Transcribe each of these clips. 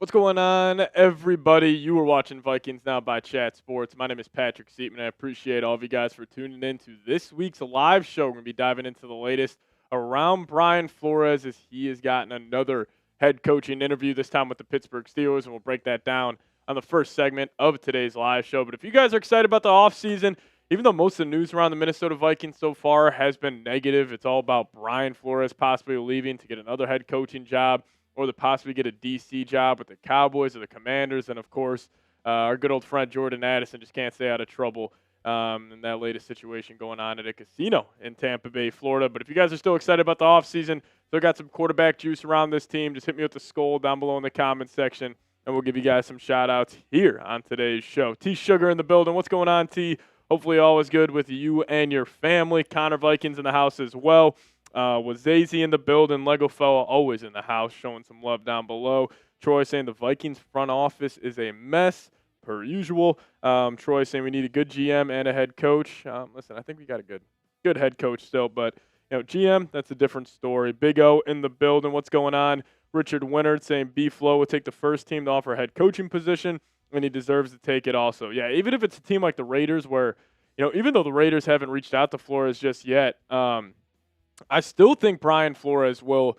What's going on, everybody? You are watching Vikings Now by Chat Sports. My name is Patrick Siepman. I appreciate all of you guys for tuning in to this week's live show. We're going to be diving into the latest around Brian Flores as he has gotten another head coaching interview, this time with the Pittsburgh Steelers, and we'll break that down on the first segment of today's live show. But if you guys are excited about the offseason, even though most of the news around the Minnesota Vikings so far has been negative, it's all about Brian Flores possibly leaving to get another head coaching job, or to possibly get a DC job with the Cowboys or the Commanders. And, of course, our good old friend Jordan Addison just can't stay out of trouble in that latest situation going on at a casino in Tampa Bay, Florida. But if you guys are still excited about the offseason, still got some quarterback juice around this team, just hit me with the SKOL down below in the comments section, and we'll give you guys some shout-outs here on today's show. T Sugar in the building. What's going on, T? Hopefully all is good with you and your family. Connor Vikings in the house as well. Wazazy in the building, Lego Fella always in the house, showing some love down below. Troy saying the Vikings front office is a mess, per usual. Troy saying we need a good GM and a head coach. Listen, I think we got a good head coach still, but GM, that's a different story. Big O in the building. What's going on? Richard Winnard saying B-Flow will take the first team to offer a head coaching position, and he deserves to take it also. Yeah, even if it's a team like the Raiders where, even though the Raiders haven't reached out to Flores just yet, I still think Brian Flores will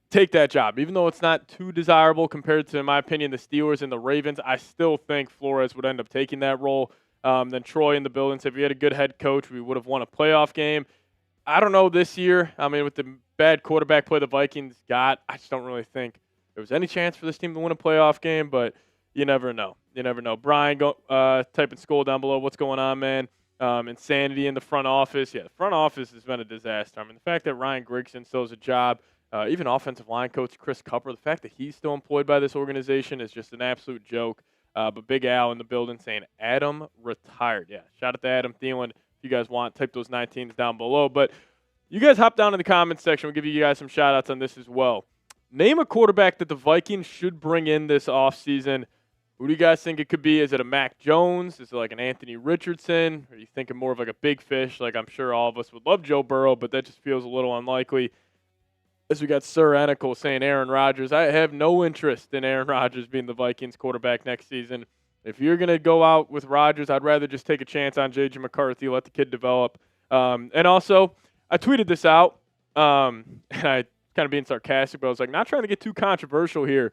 take that job. Even though it's not too desirable compared to, in my opinion, the Steelers and the Ravens, I still think Flores would end up taking that role. Then Troy in the building said if we had a good head coach, we would have won a playoff game. I don't know this year. I mean, with the bad quarterback play the Vikings got, I just don't really think there was any chance for this team to win a playoff game, but you never know. You never know. Brian, typing SKOL down below. What's going on, man? Insanity in the front office. Yeah, the front office has been a disaster. I mean, the fact that Ryan Grigson still has a job, even offensive line coach Chris Cupper, the fact that he's still employed by this organization is just an absolute joke. But Big Al in the building saying Adam retired. Yeah, shout out to Adam Thielen. If you guys want, type those 19s down below. But you guys hop down in the comments section. We'll give you guys some shout-outs on this as well. Name a quarterback that the Vikings should bring in this offseason. Who do you guys think it could be? Is it a Mac Jones? Is it like an Anthony Richardson? Or are you thinking more of like a big fish? Like I'm sure all of us would love Joe Burrow, but that just feels a little unlikely. As we got Sir Anicle saying Aaron Rodgers. I have no interest in Aaron Rodgers being the Vikings quarterback next season. If you're going to go out with Rodgers, I'd rather just take a chance on J.J. McCarthy, let the kid develop. And also, I tweeted this out, and I kind of being sarcastic, but I was like, not trying to get too controversial here.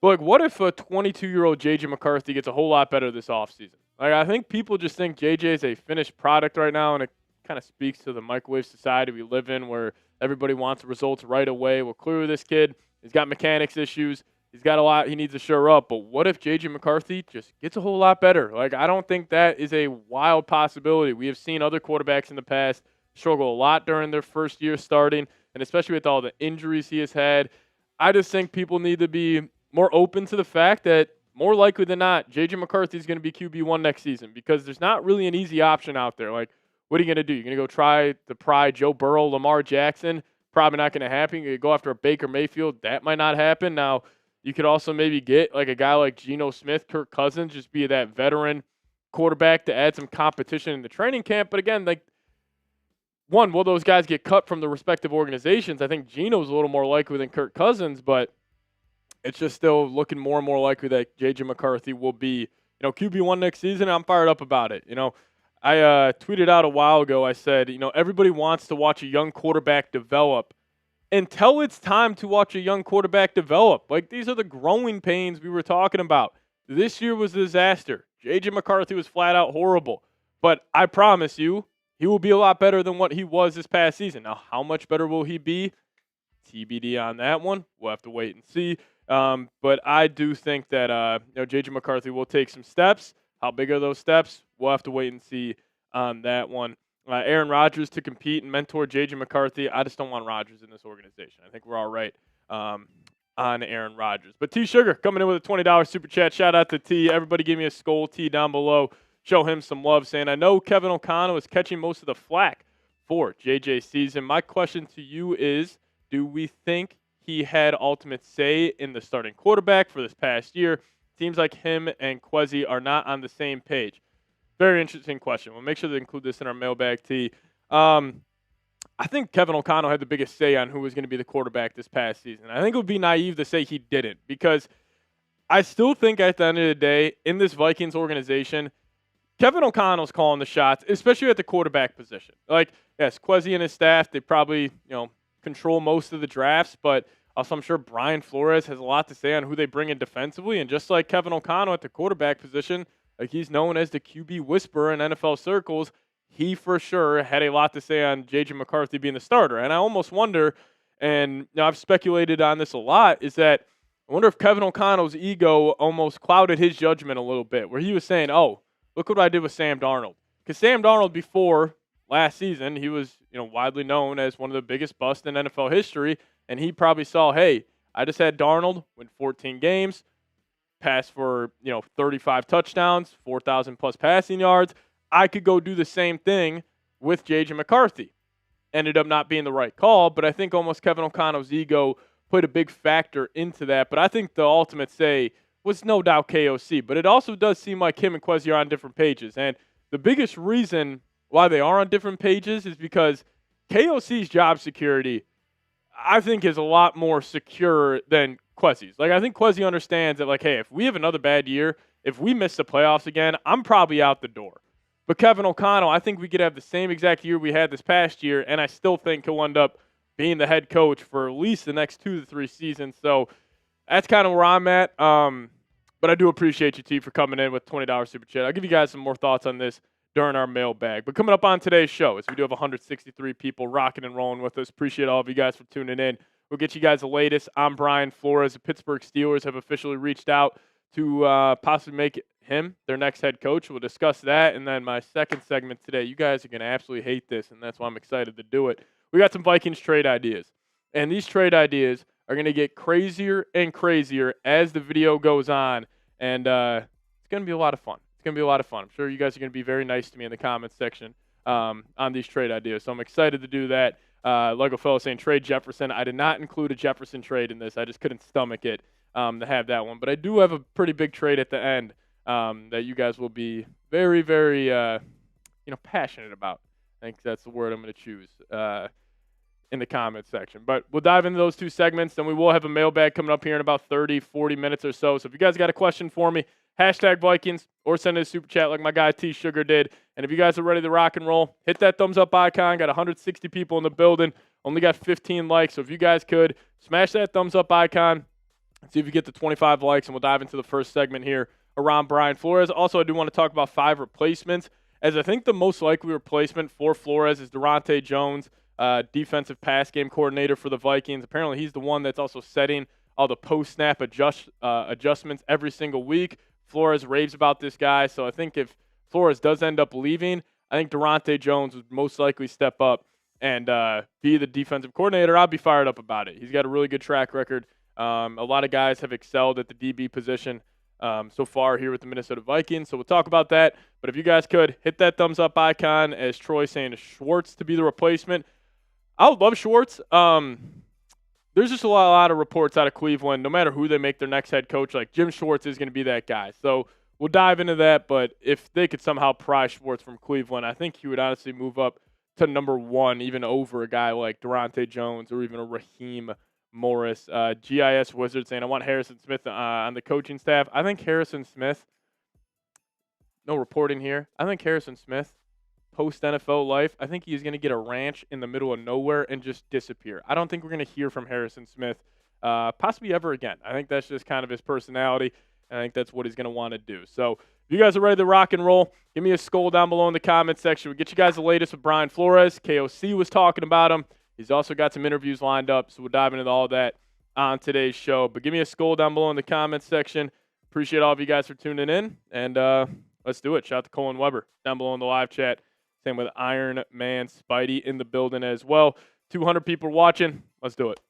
But like, what if a 22-year-old J.J. McCarthy gets a whole lot better this offseason? Like, I think people just think J.J. is a finished product right now, and it kind of speaks to the microwave society we live in where everybody wants results right away. Well, clearly this kid, he's got mechanics issues. He's got a lot he needs to shore up. But what if J.J. McCarthy just gets a whole lot better? Like, I don't think that is a wild possibility. We have seen other quarterbacks in the past struggle a lot during their first year starting, and especially with all the injuries he has had. I just think people need to be more open to the fact that more likely than not, J.J. McCarthy is going to be QB1 next season because there's not really an easy option out there. Like, what are you going to do? You're going to go try to pry Joe Burrow, Lamar Jackson? Probably not going to happen. You're going to go after a Baker Mayfield? That might not happen. Now, you could also maybe get like a guy like Geno Smith, Kirk Cousins, just be that veteran quarterback to add some competition in the training camp. But again, like, one, will those guys get cut from the respective organizations? I think Geno's a little more likely than Kirk Cousins, but it's just still looking more and more likely that J.J. McCarthy will be, QB1 next season. I'm fired up about it. I tweeted out a while ago, I said, everybody wants to watch a young quarterback develop until it's time to watch a young quarterback develop. Like, these are the growing pains we were talking about. This year was a disaster. J.J. McCarthy was flat out horrible. But I promise you, he will be a lot better than what he was this past season. Now, how much better will he be? TBD on that one. We'll have to wait and see. But I do think that J.J. McCarthy will take some steps. How big are those steps? We'll have to wait and see on that one. Aaron Rodgers to compete and mentor J.J. McCarthy. I just don't want Rodgers in this organization. I think we're all right on Aaron Rodgers. But T Sugar coming in with a $20 super chat. Shout out to T. Everybody give me a SKOL T down below. Show him some love, saying, I know Kevin O'Connell is catching most of the flack for JJ's season. My question to you is, do we think he had ultimate say in the starting quarterback for this past year? Seems like him and Kwesi are not on the same page. Very interesting question. We'll make sure to include this in our mailbag, T. I think Kevin O'Connell had the biggest say on who was going to be the quarterback this past season. I think it would be naive to say he didn't, because I still think at the end of the day, in this Vikings organization, Kevin O'Connell's calling the shots, especially at the quarterback position. Like, yes, Kwesi and his staff, they probably, control most of the drafts, but also I'm sure Brian Flores has a lot to say on who they bring in defensively. And just like Kevin O'Connell at the quarterback position, like he's known as the QB whisperer in NFL circles, he for sure had a lot to say on J.J. McCarthy being the starter. And I almost wonder, and I've speculated on this a lot, is that I wonder if Kevin O'Connell's ego almost clouded his judgment a little bit, where he was saying, oh, look what I did with Sam Darnold. Because Sam Darnold, before last season, he was widely known as one of the biggest busts in NFL history, and he probably saw, hey, I just had Darnold win 14 games, pass for 35 touchdowns, 4,000 plus passing yards. I could go do the same thing with J.J. McCarthy. Ended up not being the right call, but I think almost Kevin O'Connell's ego played a big factor into that. But I think the ultimate say was no doubt KOC. But it also does seem like him and Kwesi are on different pages. And the biggest reason why they are on different pages is because KOC's job security, I think, is a lot more secure than Kwesi's. Like, I think Kwesi understands that, like, hey, if we have another bad year, if we miss the playoffs again, I'm probably out the door. But Kevin O'Connell, I think we could have the same exact year we had this past year, and I still think he'll end up being the head coach for at least the next 2 to 3 seasons. So that's kind of where I'm at. But I do appreciate you, T, for coming in with $20 super chat. I'll give you guys some more thoughts on this during our mailbag. But coming up on today's show, as we do have 163 people rocking and rolling with us, appreciate all of you guys for tuning in. We'll get you guys the latest. I'm Brian Flores. The Pittsburgh Steelers have officially reached out to possibly make him their next head coach. We'll discuss that. And then my second segment today, you guys are going to absolutely hate this, and that's why I'm excited to do it. We got some Vikings trade ideas. And these trade ideas are going to get crazier and crazier as the video goes on. And it's going to be a lot of fun. It's going to be a lot of fun. I'm sure you guys are going to be very nice to me in the comments section on these trade ideas. So I'm excited to do that. Lego fellow saying trade Jefferson. I did not include a Jefferson trade in this. I just couldn't stomach it to have that one. But I do have a pretty big trade at the end that you guys will be very, very passionate about. I think that's the word I'm going to choose in the comments section. But we'll dive into those two segments. Then we will have a mailbag coming up here in about 30, 40 minutes or so. So if you guys got a question for me, hashtag Vikings, or send it a super chat like my guy T Sugar did. And if you guys are ready to rock and roll, hit that thumbs up icon. Got 160 people in the building. Only got 15 likes. So if you guys could smash that thumbs up icon, see if you get to 25 likes, and we'll dive into the first segment here around Brian Flores. Also, I do want to talk about 5 replacements, as I think the most likely replacement for Flores is Durante Jones, defensive pass game coordinator for the Vikings. Apparently, he's the one that's also setting all the post-snap adjustments every single week. Flores raves about this guy, so I think if Flores does end up leaving, I think Durante Jones would most likely step up and be the defensive coordinator. I'll be fired up about it. He's got a really good track record. A lot of guys have excelled at the DB position so far here with the Minnesota Vikings, so we'll talk about that. But if you guys could, hit that thumbs up icon, as Troy saying Schwartz to be the replacement. I would love Schwartz. There's just a lot of reports out of Cleveland. No matter who they make their next head coach, like Jim Schwartz is going to be that guy. So we'll dive into that. But if they could somehow pry Schwartz from Cleveland, I think he would honestly move up to number 1, even over a guy like Durante Jones or even a Raheem Morris. GIS Wizard saying, I want Harrison Smith on the coaching staff. I think Harrison Smith, no reporting here, I think Harrison Smith, post-NFL life, I think he's going to get a ranch in the middle of nowhere and just disappear. I don't think we're going to hear from Harrison Smith possibly ever again. I think that's just kind of his personality, and I think that's what he's going to want to do. So if you guys are ready to rock and roll, give me a SKOL down below in the comments section. We'll get you guys the latest with Brian Flores. KOC was talking about him. He's also got some interviews lined up, so we'll dive into all of that on today's show. But give me a SKOL down below in the comments section. Appreciate all of you guys for tuning in, and let's do it. Shout out to Colin Weber down below in the live chat. Same with Iron Man Spidey in the building as well. 200 people watching. Let's do it.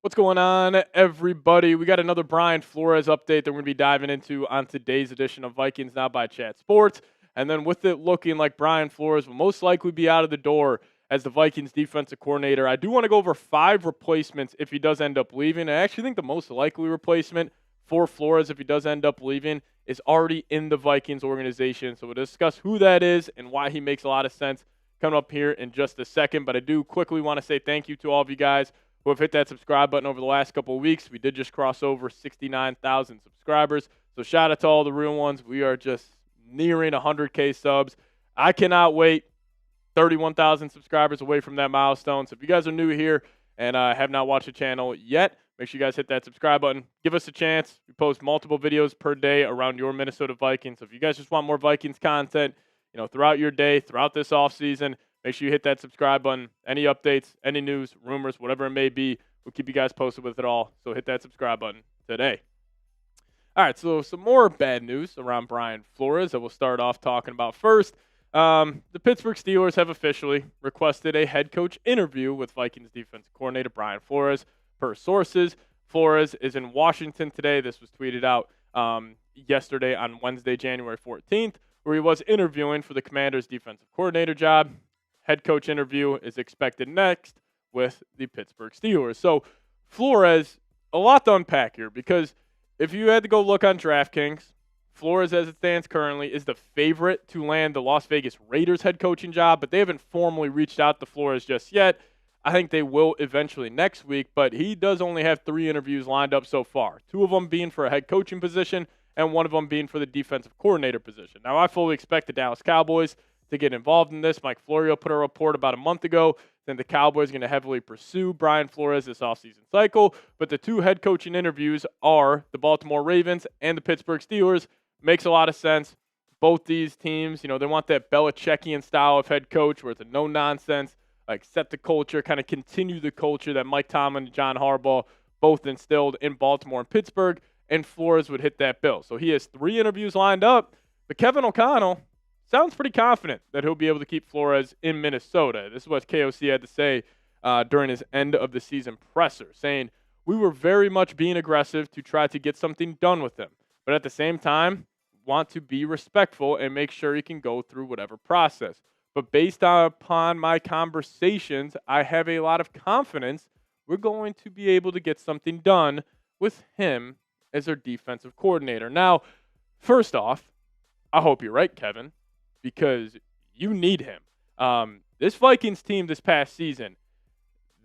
What's going on, everybody? We got another Brian Flores update that we're going to be diving into on today's edition of Vikings Now by Chat Sports. And then with it looking like Brian Flores will most likely be out of the door as the Vikings defensive coordinator, I do want to go over 5 replacements if he does end up leaving. I actually think the most likely replacement for Flores, if he does end up leaving, is already in the Vikings organization. So we'll discuss who that is and why he makes a lot of sense coming up here in just a second. But I do quickly want to say thank you to all of you guys who have hit that subscribe button over the last couple of weeks. We did just cross over 69,000 subscribers. So shout out to all the real ones. We are just nearing 100K subs. I cannot wait. 31,000 subscribers away from that milestone. So if you guys are new here and have not watched the channel yet, make sure you guys hit that subscribe button. Give us a chance. We post multiple videos per day around your Minnesota Vikings. So if you guys just want more Vikings content, throughout your day, throughout this offseason, make sure you hit that subscribe button. Any updates, any news, rumors, whatever it may be, we'll keep you guys posted with it all. So hit that subscribe button today. All right, so some more bad news around Brian Flores that we'll start off talking about first. The Pittsburgh Steelers have officially requested a head coach interview with Vikings defensive coordinator Brian Flores. Per sources, Flores is in Washington today. This was tweeted out yesterday on Wednesday, January 14th, where he was interviewing for the Commanders' defensive coordinator job. Head coach interview is expected next with the Pittsburgh Steelers. So Flores, a lot to unpack here, because if you had to go look on DraftKings, Flores, as it stands currently, is the favorite to land the Las Vegas Raiders head coaching job, but they haven't formally reached out to Flores just yet. I think they will eventually next week, but he does only have 3 interviews lined up so far, 2 of them being for a head coaching position and 1 of them being for the defensive coordinator position. Now, I fully expect the Dallas Cowboys to get involved in this. Mike Florio put a report about a month ago that the Cowboys are going to heavily pursue Brian Flores this offseason cycle, but the 2 head coaching interviews are the Baltimore Ravens and the Pittsburgh Steelers. Makes a lot of sense. Both these teams, they want that Belichickian style of head coach where it's a no-nonsense, like set the culture, kind of continue the culture that Mike Tomlin and John Harbaugh both instilled in Baltimore and Pittsburgh, and Flores would hit that bill. So he has 3 interviews lined up, but Kevin O'Connell sounds pretty confident that he'll be able to keep Flores in Minnesota. This is what KOC had to say during his end-of-the-season presser, saying, "We were very much being aggressive to try to get something done with him, but at the same time, want to be respectful and make sure he can go through whatever process. But based upon my conversations, I have a lot of confidence we're going to be able to get something done with him as our defensive coordinator." Now, first off, I hope you're right, Kevin, because you need him. This Vikings team this past season,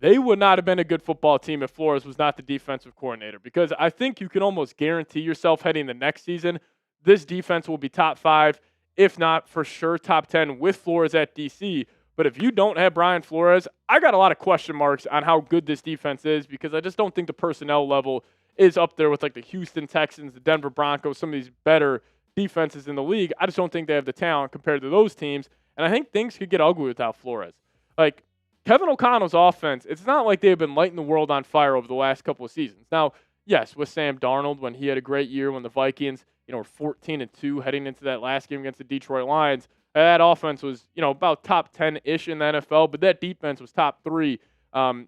they would not have been a good football team if Flores was not the defensive coordinator, because I think you can almost guarantee yourself heading the next season, this defense will be top 5, if not for sure top 10 with Flores at DC. But if you don't have Brian Flores, I got a lot of question marks on how good this defense is, because I just don't think the personnel level is up there with like the Houston Texans, the Denver Broncos, some of these better defenses in the league. I just don't think they have the talent compared to those teams. And I think things could get ugly without Flores. Like, Kevin O'Connell's offense, it's not like they've been lighting the world on fire over the last couple of seasons. Now, yes, with Sam Darnold, when he had a great year, when the Vikings, were 14-2 heading into that last game against the Detroit Lions, that offense was, about top 10-ish in the NFL, but that defense was top 3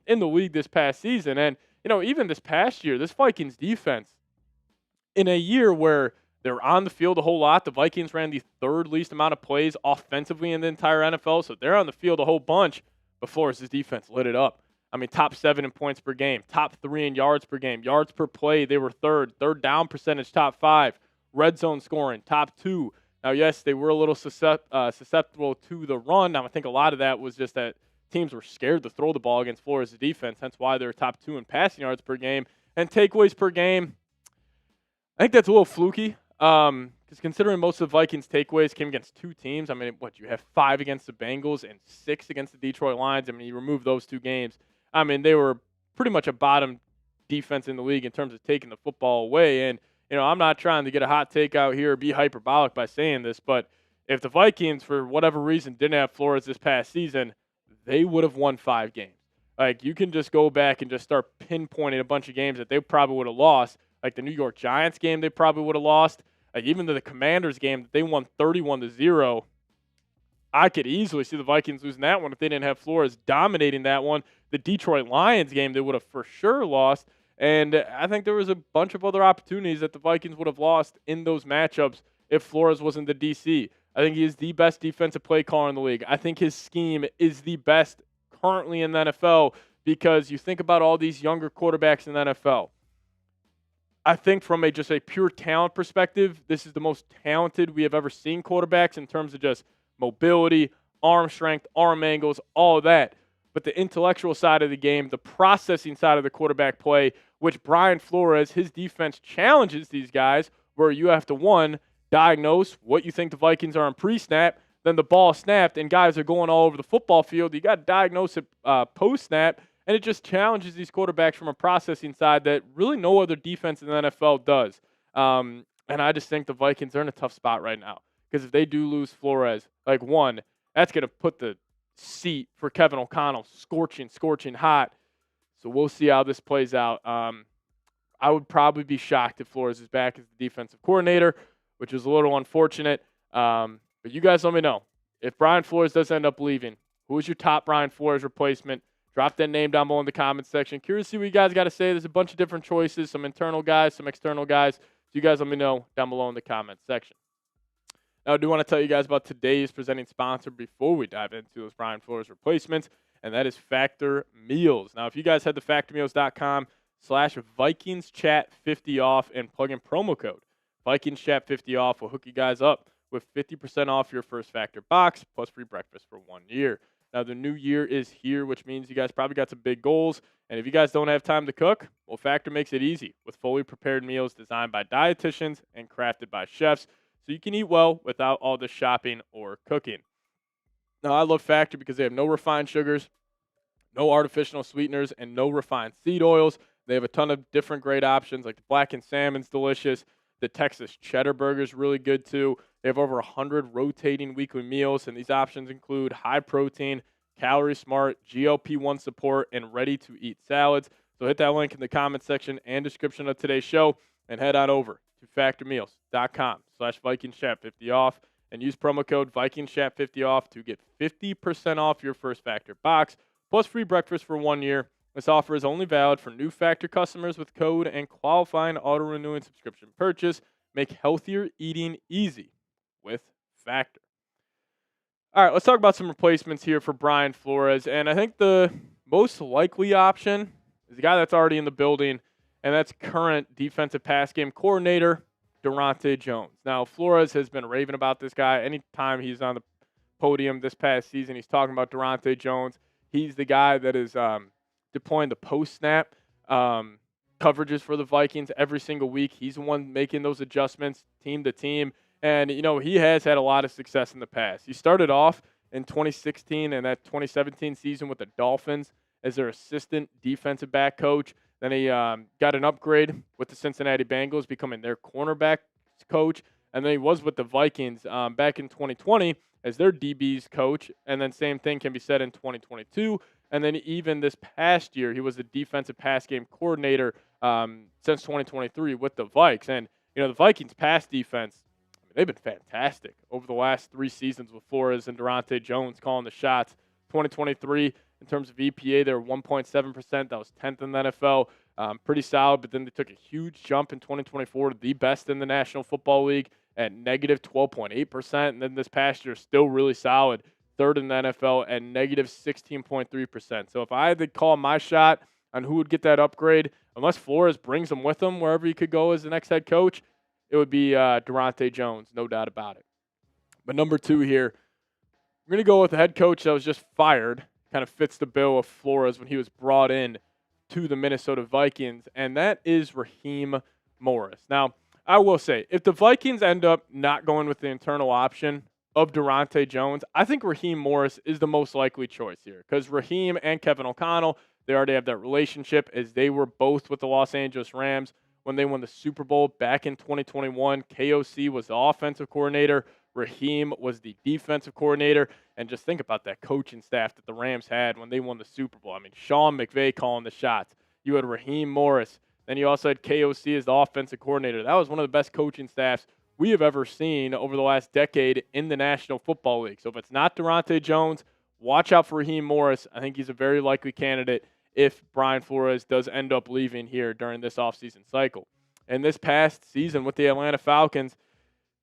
in the league this past season. And, even this past year, this Vikings defense, in a year where they were on the field a whole lot, the Vikings ran the 3rd least amount of plays offensively in the entire NFL, so they're on the field a whole bunch. But Flores' defense lit it up. I mean, top 7 in points per game, top 3 in yards per game, yards per play, they were 3rd, third down percentage, top 5, red zone scoring, top 2. Now, yes, they were a little susceptible to the run. Now, I think a lot of that was just that teams were scared to throw the ball against Flores' defense, hence why they're top 2 in passing yards per game. And takeaways per game, I think that's a little fluky, because considering most of the Vikings' takeaways came against 2 teams, I mean, you have 5 against the Bengals and 6 against the Detroit Lions. I mean, you remove those 2 games. I mean, they were pretty much a bottom defense in the league in terms of taking the football away. And, I'm not trying to get a hot take out here or be hyperbolic by saying this, but if the Vikings, for whatever reason, didn't have Flores this past season, they would have won 5 games. Like, you can just go back and just start pinpointing a bunch of games that they probably would have lost. Like the New York Giants game, they probably would have lost. Like even the Commanders game that they won 31-0. I could easily see the Vikings losing that one if they didn't have Flores dominating that one. The Detroit Lions game, they would have for sure lost. And I think there was a bunch of other opportunities that the Vikings would have lost in those matchups if Flores wasn't the DC. I think he is the best defensive play caller in the league. I think his scheme is the best currently in the NFL, because you think about all these younger quarterbacks in the NFL. I think from just a pure talent perspective, this is the most talented we have ever seen quarterbacks in terms of just mobility, arm strength, arm angles, all of that. But the intellectual side of the game, the processing side of the quarterback play, which Brian Flores, his defense challenges these guys, where you have to, one, diagnose what you think the Vikings are on pre-snap, then the ball snapped and guys are going all over the football field. You got to diagnose it post-snap, and it just challenges these quarterbacks from a processing side that really no other defense in the NFL does. And I just think the Vikings are in a tough spot right now because if they do lose Flores, like one, that's going to put the seat for Kevin O'Connell scorching hot. So we'll see how this plays out. I would probably be shocked if Flores is back as the defensive coordinator, which is a little unfortunate. But you guys let me know. If Brian Flores does end up leaving, who is your top Brian Flores replacement? Drop that name down below in the comments section. Curious to see what you guys got to say. There's a bunch of different choices, some internal guys, some external guys. So you guys let me know down below in the comments section. Now, I do want to tell you guys about today's presenting sponsor before we dive into those Brian Flores replacements, and that is Factor Meals. Now, if you guys head to factormeals.com/VikingsChat50 off and plug in promo code VikingsChat50 off, will hook you guys up with 50% off your first Factor box plus free breakfast for 1 year. Now, the new year is here, which means you guys probably got some big goals. And if you guys don't have time to cook, well, Factor makes it easy with fully prepared meals designed by dietitians and crafted by chefs, so you can eat well without all the shopping or cooking. Now, I love Factor because they have no refined sugars, no artificial sweeteners, and no refined seed oils. They have a ton of different great options, like the blackened salmon's delicious. The Texas cheddar burger is really good, too. They have over 100 rotating weekly meals, and these options include high protein, calorie smart, GLP-1 support, and ready-to-eat salads. So hit that link in the comment section and description of today's show, and head on over to factormeals.com/VikingsChat50 off and use promo code VikingsChat50 off to get 50% off your first Factor box, plus free breakfast for 1 year. This offer is only valid for new Factor customers with code and qualifying auto-renewing subscription purchase. Make healthier eating easy with Factor. All right, let's talk about some replacements here for Brian Flores. And I think the most likely option is the guy that's already in the building, and that's current defensive pass game coordinator, Durante Jones. Now, Flores has been raving about this guy. Anytime he's on the podium this past season, he's talking about Durante Jones. He's the guy that is deploying the post-snap coverages for the Vikings every single week. He's the one making those adjustments team to team. And, you know, he has had a lot of success in the past. He started off in 2016 and that 2017 season with the Dolphins as their assistant defensive back coach. Then he got an upgrade with the Cincinnati Bengals, becoming their cornerback coach. And then he was with the Vikings back in 2020 as their DBs coach. And then same thing can be said in 2022. And then even this past year, he was the defensive pass game coordinator since 2023 with the Vikes. And, you know, the Vikings pass defense, they've been fantastic over the last 3 seasons with Flores and Durante Jones calling the shots. 2023, in terms of EPA, they were 1.7%. That was 10th in the NFL. Pretty solid, but then they took a huge jump in 2024 to the best in the National Football League at negative 12.8%. And then this past year, still really solid, 3rd in the NFL at negative 16.3%. So if I had to call my shot on who would get that upgrade, unless Flores brings him with him wherever he could go as the next head coach, it would be Durante Jones, no doubt about it. But number 2 here, we're going to go with the head coach that was just fired. Kind of fits the bill of Flores when he was brought in to the Minnesota Vikings, and that is Raheem Morris. Now, I will say, if the Vikings end up not going with the internal option of Durante Jones, I think Raheem Morris is the most likely choice here because Raheem and Kevin O'Connell, they already have that relationship as they were both with the Los Angeles Rams when they won the Super Bowl back in 2021. KOC was the offensive coordinator. Raheem was the defensive coordinator. And just think about that coaching staff that the Rams had when they won the Super Bowl. I mean, Sean McVay calling the shots. You had Raheem Morris. Then you also had KOC as the offensive coordinator. That was one of the best coaching staffs we have ever seen over the last decade in the National Football League. So if it's not Durante Jones, watch out for Raheem Morris. I think he's a very likely candidate if Brian Flores does end up leaving here during this offseason cycle. And this past season with the Atlanta Falcons,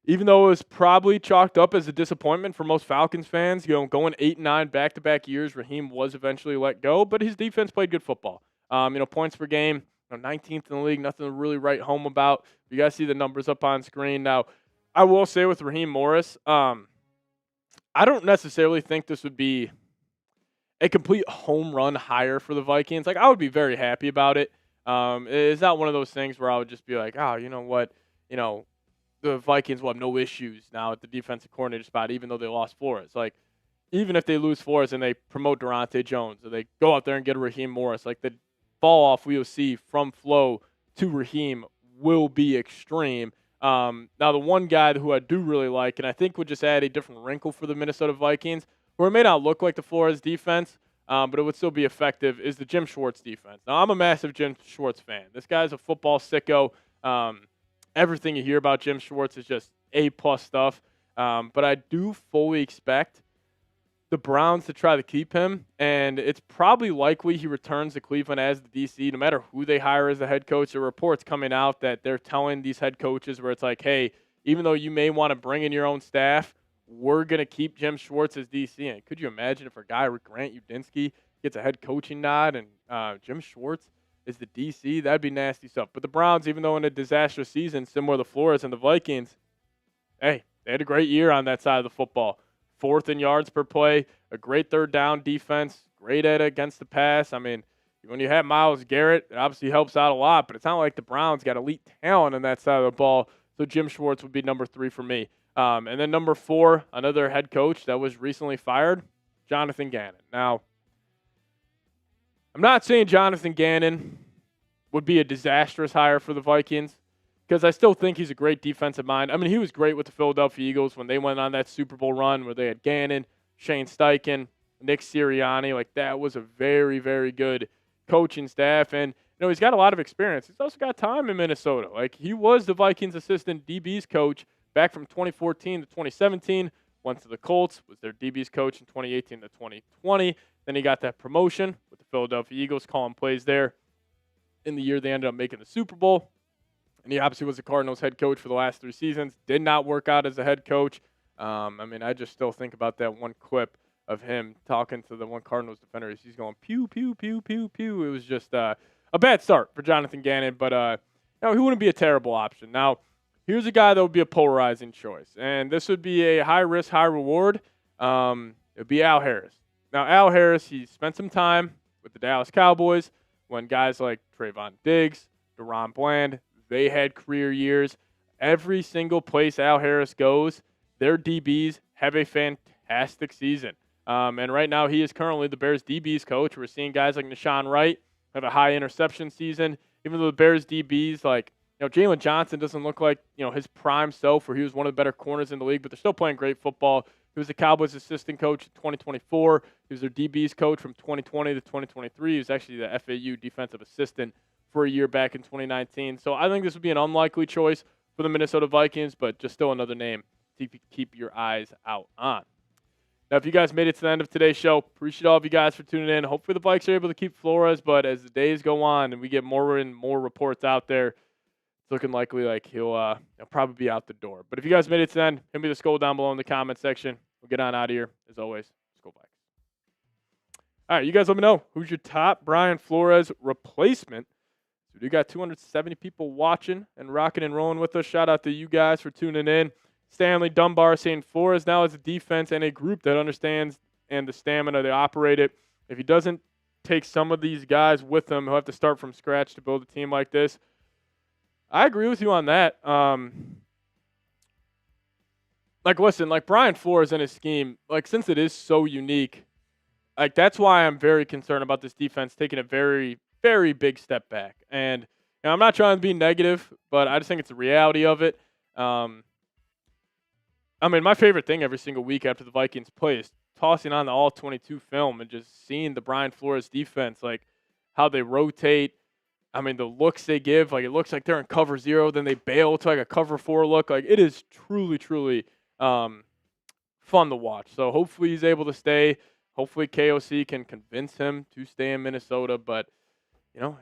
even though it was probably chalked up as a disappointment for most Falcons fans, you know, going 8-9 back-to-back years, Raheem was eventually let go, but his defense played good football. Points per game, 19th in the league, nothing to really write home about. You guys see the numbers up on screen. Now, I will say with Raheem Morris, I don't necessarily think this would be a complete home run hire for the Vikings. Like, I would be very happy about it. It's not one of those things where I would just be like, oh, you know what, the Vikings will have no issues now at the defensive coordinator spot, even though they lost Flores. Like, even if they lose Flores and they promote Durante Jones, or they go out there and get a Raheem Morris, like the fall off we will see from Flo to Raheem will be extreme. Now, the one guy who I do really like, and I think would just add a different wrinkle for the Minnesota Vikings, where it may not look like the Flores defense, but it would still be effective, is the Jim Schwartz defense. Now, I'm a massive Jim Schwartz fan. This guy's a football sicko. Everything you hear about Jim Schwartz is just A-plus stuff. But I do fully expect the Browns to try to keep him, and it's probably likely he returns to Cleveland as the DC, no matter who they hire as the head coach. There are reports coming out that they're telling these head coaches where it's like, hey, even though you may want to bring in your own staff, we're going to keep Jim Schwartz as DC. And could you imagine if a guy like Grant Udinski gets a head coaching nod and Jim Schwartz is the DC? That'd be nasty stuff. But the Browns, even though in a disastrous season, similar to Flores and the Vikings, hey, they had a great year on that side of the football. 4th in yards per play, a great third down defense, great at it against the pass. I mean, when you have Myles Garrett, it obviously helps out a lot, but it's not like the Browns got elite talent on that side of the ball. So Jim Schwartz would be number 3 for me. And then number 4, another head coach that was recently fired, Jonathan Gannon. Now, I'm not saying Jonathan Gannon would be a disastrous hire for the Vikings, because I still think he's a great defensive mind. I mean, he was great with the Philadelphia Eagles when they went on that Super Bowl run where they had Gannon, Shane Steichen, Nick Sirianni. Like, that was a very, very good coaching staff. And, he's got a lot of experience. He's also got time in Minnesota. Like, he was the Vikings assistant DB's coach back from 2014 to 2017. Went to the Colts, was their DB's coach in 2018 to 2020. Then he got that promotion with the Philadelphia Eagles, calling plays there. In the year they ended up making the Super Bowl. And he obviously was the Cardinals head coach for the last 3 seasons. Did not work out as a head coach. I just still think about that one clip of him talking to the one Cardinals defender. He's going, pew, pew, pew, pew, pew. It was just a bad start for Jonathan Gannon, but he wouldn't be a terrible option. Now, here's a guy that would be a polarizing choice, and this would be a high-risk, high-reward. It would be Al Harris. Now, Al Harris, he spent some time with the Dallas Cowboys when guys like Trayvon Diggs, DeRon Bland, they had career years. Every single place Al Harris goes, their DBs have a fantastic season. And right now he is currently the Bears DBs coach. We're seeing guys like Nashawn Wright have a high interception season. Even though the Bears DBs, like, Jalen Johnson doesn't look like, his prime self where he was one of the better corners in the league, but they're still playing great football. He was the Cowboys assistant coach in 2024. He was their DBs coach from 2020 to 2023. He was actually the FAU defensive assistant for a year back in 2019. So I think this would be an unlikely choice for the Minnesota Vikings, but just still another name to keep your eyes out on. Now, if you guys made it to the end of today's show, appreciate all of you guys for tuning in. Hopefully the Vikes are able to keep Flores, but as the days go on and we get more and more reports out there, it's looking likely like he'll probably be out the door. But if you guys made it to the end, hit me the SKOL down below in the comment section. We'll get on out of here. As always, SKOL Vikes. All right, you guys let me know who's your top Brian Flores replacement. So we got 270 people watching and rocking and rolling with us. Shout out to you guys for tuning in. Stanley Dunbar saying Flores now has a defense and a group that understands and the stamina they operate it. If he doesn't take some of these guys with him, he'll have to start from scratch to build a team like this. I agree with you on that. Listen, Brian Flores and his scheme, since it is so unique, that's why I'm very concerned about this defense taking a very, very big step back. And I'm not trying to be negative, but I just think it's the reality of it. My favorite thing every single week after the Vikings play is tossing on the All-22 film and just seeing the Brian Flores defense, how they rotate. The looks they give, it looks like they're in cover 0, then they bail to a cover 4 look. It is truly, truly fun to watch. So hopefully he's able to stay. Hopefully KOC can convince him to stay in Minnesota, but,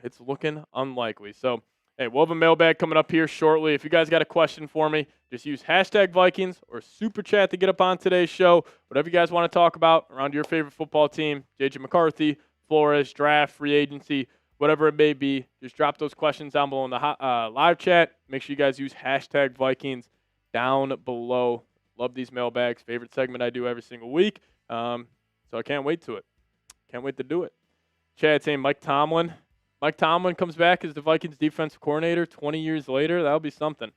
it's looking unlikely. So, hey, we'll have a mailbag coming up here shortly. If you guys got a question for me, just use #Vikings or Super Chat to get up on today's show. Whatever you guys want to talk about around your favorite football team, JJ McCarthy, Flores, draft, free agency, whatever it may be. Just drop those questions down below in the live chat. Make sure you guys use hashtag Vikings down below. Love these mailbags. Favorite segment I do every single week. So I can't wait to it. Can't wait to do it. Chad saying Mike Tomlin. Mike Tomlin comes back as the Vikings defensive coordinator 20 years later. That'll be something.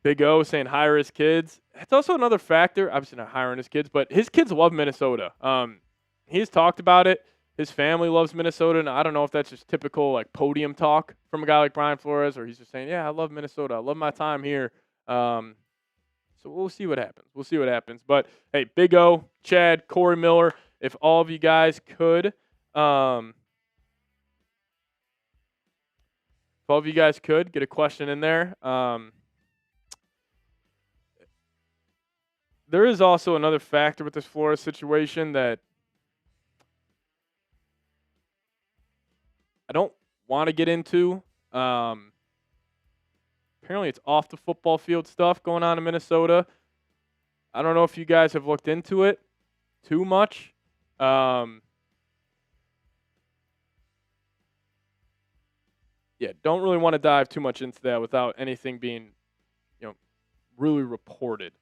Big O saying hire his kids. That's also another factor. Obviously not hiring his kids, but his kids love Minnesota. He's talked about it. His family loves Minnesota, and I don't know if that's just typical like podium talk from a guy like Brian Flores, or he's just saying, yeah, I love Minnesota. I love my time here. So we'll see what happens. We'll see what happens. But, hey, Big O, Chad, Corey Miller, if all of you guys could, get a question in there. There is also another factor with this Flores situation that I don't want to get into. Apparently it's off the football field stuff going on in Minnesota. I don't know if you guys have looked into it too much. Don't really want to dive too much into that without anything being, really reported.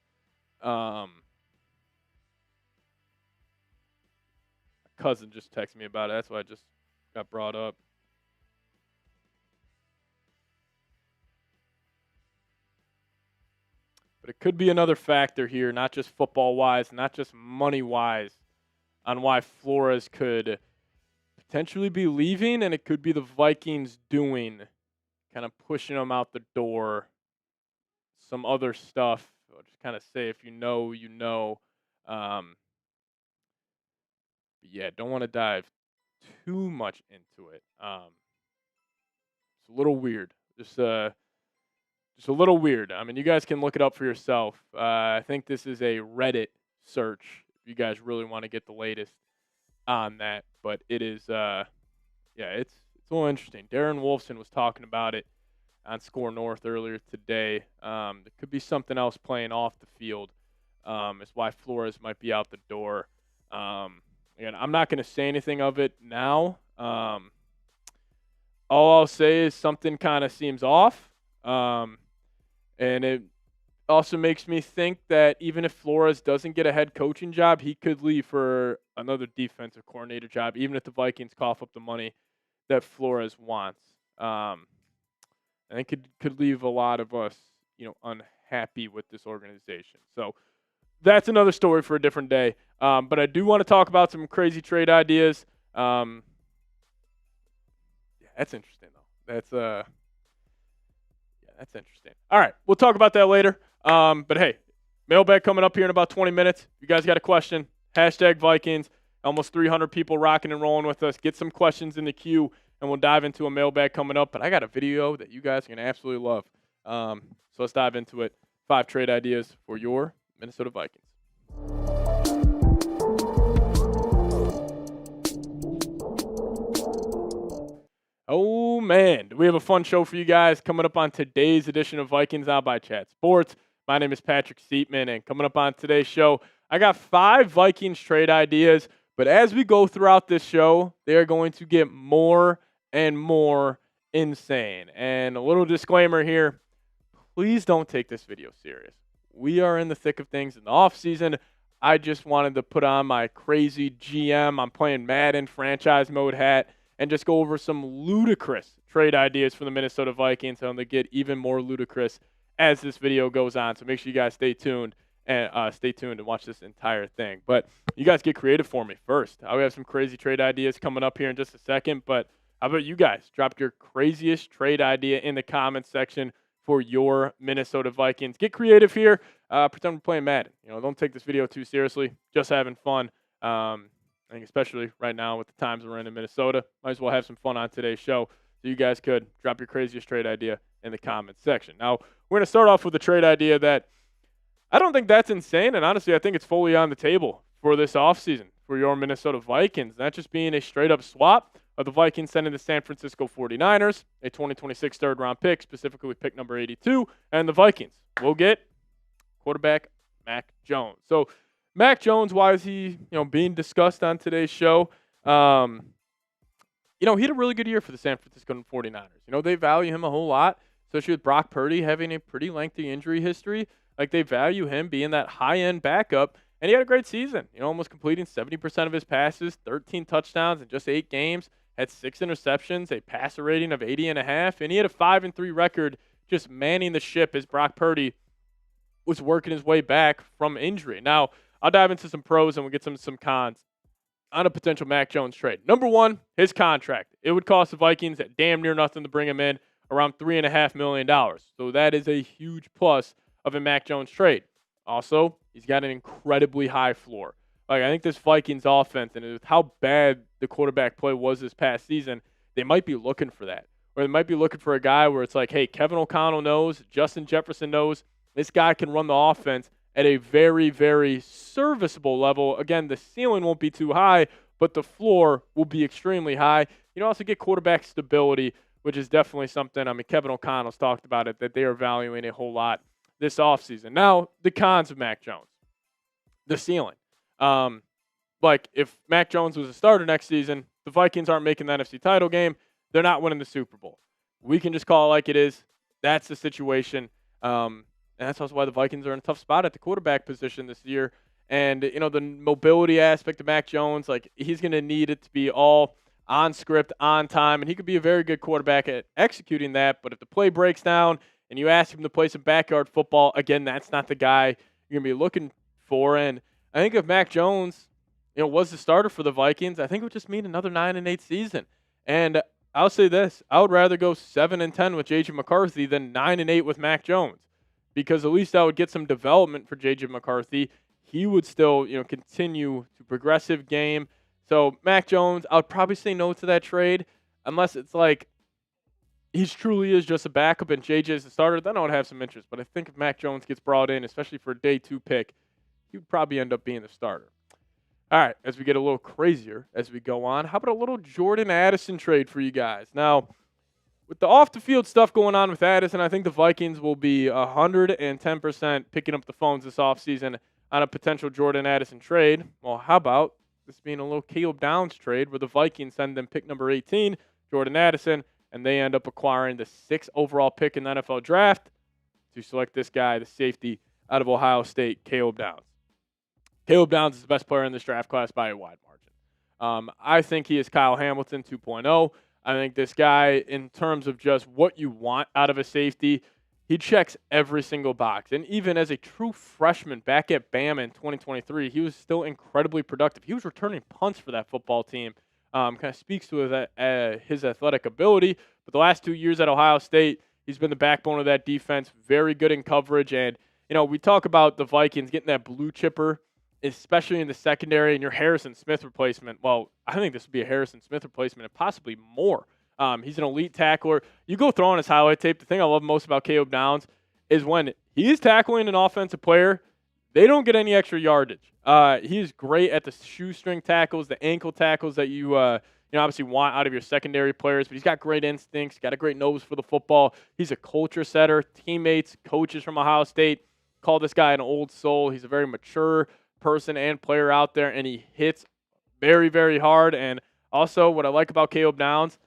My cousin just texted me about it. That's why I just got brought up. But it could be another factor here, not just football-wise, not just money-wise, on why Flores could potentially be leaving, and it could be the Vikings doing, kind of pushing him out the door, some other stuff. I'll just kind of say, if you know, you know. Don't want to dive too much into it. It's a little weird. Just a little weird. I mean, you guys can look it up for yourself. I think this is a Reddit search if you guys really want to get the latest on that. But it is, it's a little interesting. Darren Wolfson was talking about it on Score North earlier today. There could be something else playing off the field. Is why Flores might be out the door. Again, I'm not going to say anything of it now. All I'll say is something kind of seems off. And it also makes me think that even if Flores doesn't get a head coaching job, he could leave for another defensive coordinator job, even if the Vikings cough up the money that Flores wants. I think it could leave a lot of us, unhappy with this organization. So that's another story for a different day. But I do want to talk about some crazy trade ideas. That's interesting, though. That's interesting. All right, we'll talk about that later. But hey, mailbag coming up here in about 20 minutes. If you guys got a question, hashtag Vikings. Almost 300 people rocking and rolling with us. Get some questions in the queue, and we'll dive into a mailbag coming up. But I got a video that you guys are going to absolutely love. So let's dive into it. 5 trade ideas for your Minnesota Vikings. Oh, man, do we have a fun show for you guys coming up on today's edition of Vikings Out by Chat Sports. My name is Patrick Siepman, and coming up on today's show, I got 5 Vikings trade ideas, but as we go throughout this show, they are going to get more and more insane. And a little disclaimer here, please don't take this video serious. We are in the thick of things in the offseason. I just wanted to put on my crazy GM, I'm playing Madden franchise mode hat, and just go over some ludicrous trade ideas for the Minnesota Vikings, and they get even more ludicrous as this video goes on. So make sure you guys stay tuned and watch this entire thing. But you guys get creative for me first. I have some crazy trade ideas coming up here in just a second. But how about you guys? Drop your craziest trade idea in the comments section for your Minnesota Vikings. Get creative here. Pretend we're playing Madden. Don't take this video too seriously. Just having fun. I think especially right now with the times we're in Minnesota, might as well have some fun on today's show. So you guys could drop your craziest trade idea in the comments section. Now, we're going to start off with a trade idea that I don't think that's insane, and honestly, I think it's fully on the table for this offseason for your Minnesota Vikings. Not just being a straight-up swap of the Vikings sending the San Francisco 49ers a 2026 third-round pick, specifically pick number 82, and the Vikings will get quarterback Mac Jones. So Mac Jones, why is he being discussed on today's show? he had a really good year for the San Francisco 49ers. They value him a whole lot, especially with Brock Purdy having a pretty lengthy injury history. Like, they value him being that high-end backup, and he had a great season. Almost completing 70% of his passes, 13 touchdowns in just 8 games, had 6 interceptions, a passer rating of 80.5, and he had a 5-3 record just manning the ship as Brock Purdy was working his way back from injury. Now, I'll dive into some pros and we'll get some cons on a potential Mac Jones trade. Number one, his contract. It would cost the Vikings at damn near nothing to bring him in, around $3.5 million. So that is a huge plus of a Mac Jones trade. Also, he's got an incredibly high floor. Like, I think this Vikings offense, and with how bad the quarterback play was this past season, they might be looking for that. Or they might be looking for a guy where it's like, hey, Kevin O'Connell knows, Justin Jefferson knows, this guy can run the offense at a very, very serviceable level. Again, the ceiling won't be too high, but the floor will be extremely high. Also get quarterback stability, which is definitely something, Kevin O'Connell's talked about it, that they are valuing a whole lot this offseason. Now, the cons of Mac Jones. The ceiling. Like, if Mac Jones was a starter next season, the Vikings aren't making the NFC title game, they're not winning the Super Bowl. We can just call it like it is. That's the situation. And that's also why the Vikings are in a tough spot at the quarterback position this year. And, the mobility aspect of Mac Jones, like, he's going to need it to be all on script, on time, and he could be a very good quarterback at executing that. But if the play breaks down and you ask him to play some backyard football, again, that's not the guy you're going to be looking for. And I think if Mac Jones, was the starter for the Vikings, I think it would just mean another 9-8 season. And I'll say this, I would rather go 7-10 with J.J. McCarthy than 9-8 with Mac Jones, because at least I would get some development for J.J. McCarthy. He would still, continue to progressive game. So Mac Jones, I would probably say no to that trade, unless it's like he truly is just a backup and J.J. is the starter. Then I would have some interest. But I think if Mac Jones gets brought in, especially for a day 2 pick, he would probably end up being the starter. All right, as we get a little crazier as we go on, how about a little Jordan Addison trade for you guys? Now, with the off-the-field stuff going on with Addison, I think the Vikings will be 110% picking up the phones this offseason on a potential Jordan Addison trade. Well, how about this being a little Caleb Downs trade where the Vikings send them pick number 18, Jordan Addison, and they end up acquiring the 6th overall pick in the NFL draft to select this guy, the safety out of Ohio State, Caleb Downs. Caleb Downs is the best player in this draft class by a wide margin. I think he is Kyle Hamilton 2.0. I think this guy, in terms of just what you want out of a safety, he checks every single box. And even as a true freshman back at Bama in 2023, he was still incredibly productive. He was returning punts for that football team. Kind of speaks to his athletic ability. But the last 2 years at Ohio State, he's been the backbone of that defense, very good in coverage. And, we talk about the Vikings getting that blue chipper, especially in the secondary, and your Harrison Smith replacement. Well, I think this would be a Harrison Smith replacement and possibly more. He's an elite tackler. You go through on his highlight tape, the thing I love most about Caleb Downs is when he is tackling an offensive player, they don't get any extra yardage. He is great at the shoestring tackles, the ankle tackles that you obviously want out of your secondary players, but he's got great instincts, got a great nose for the football. He's a culture setter. Teammates, coaches from Ohio State call this guy an old soul. He's a very mature person and player out there, and he hits very, very hard. And also what I like about Caleb Downs,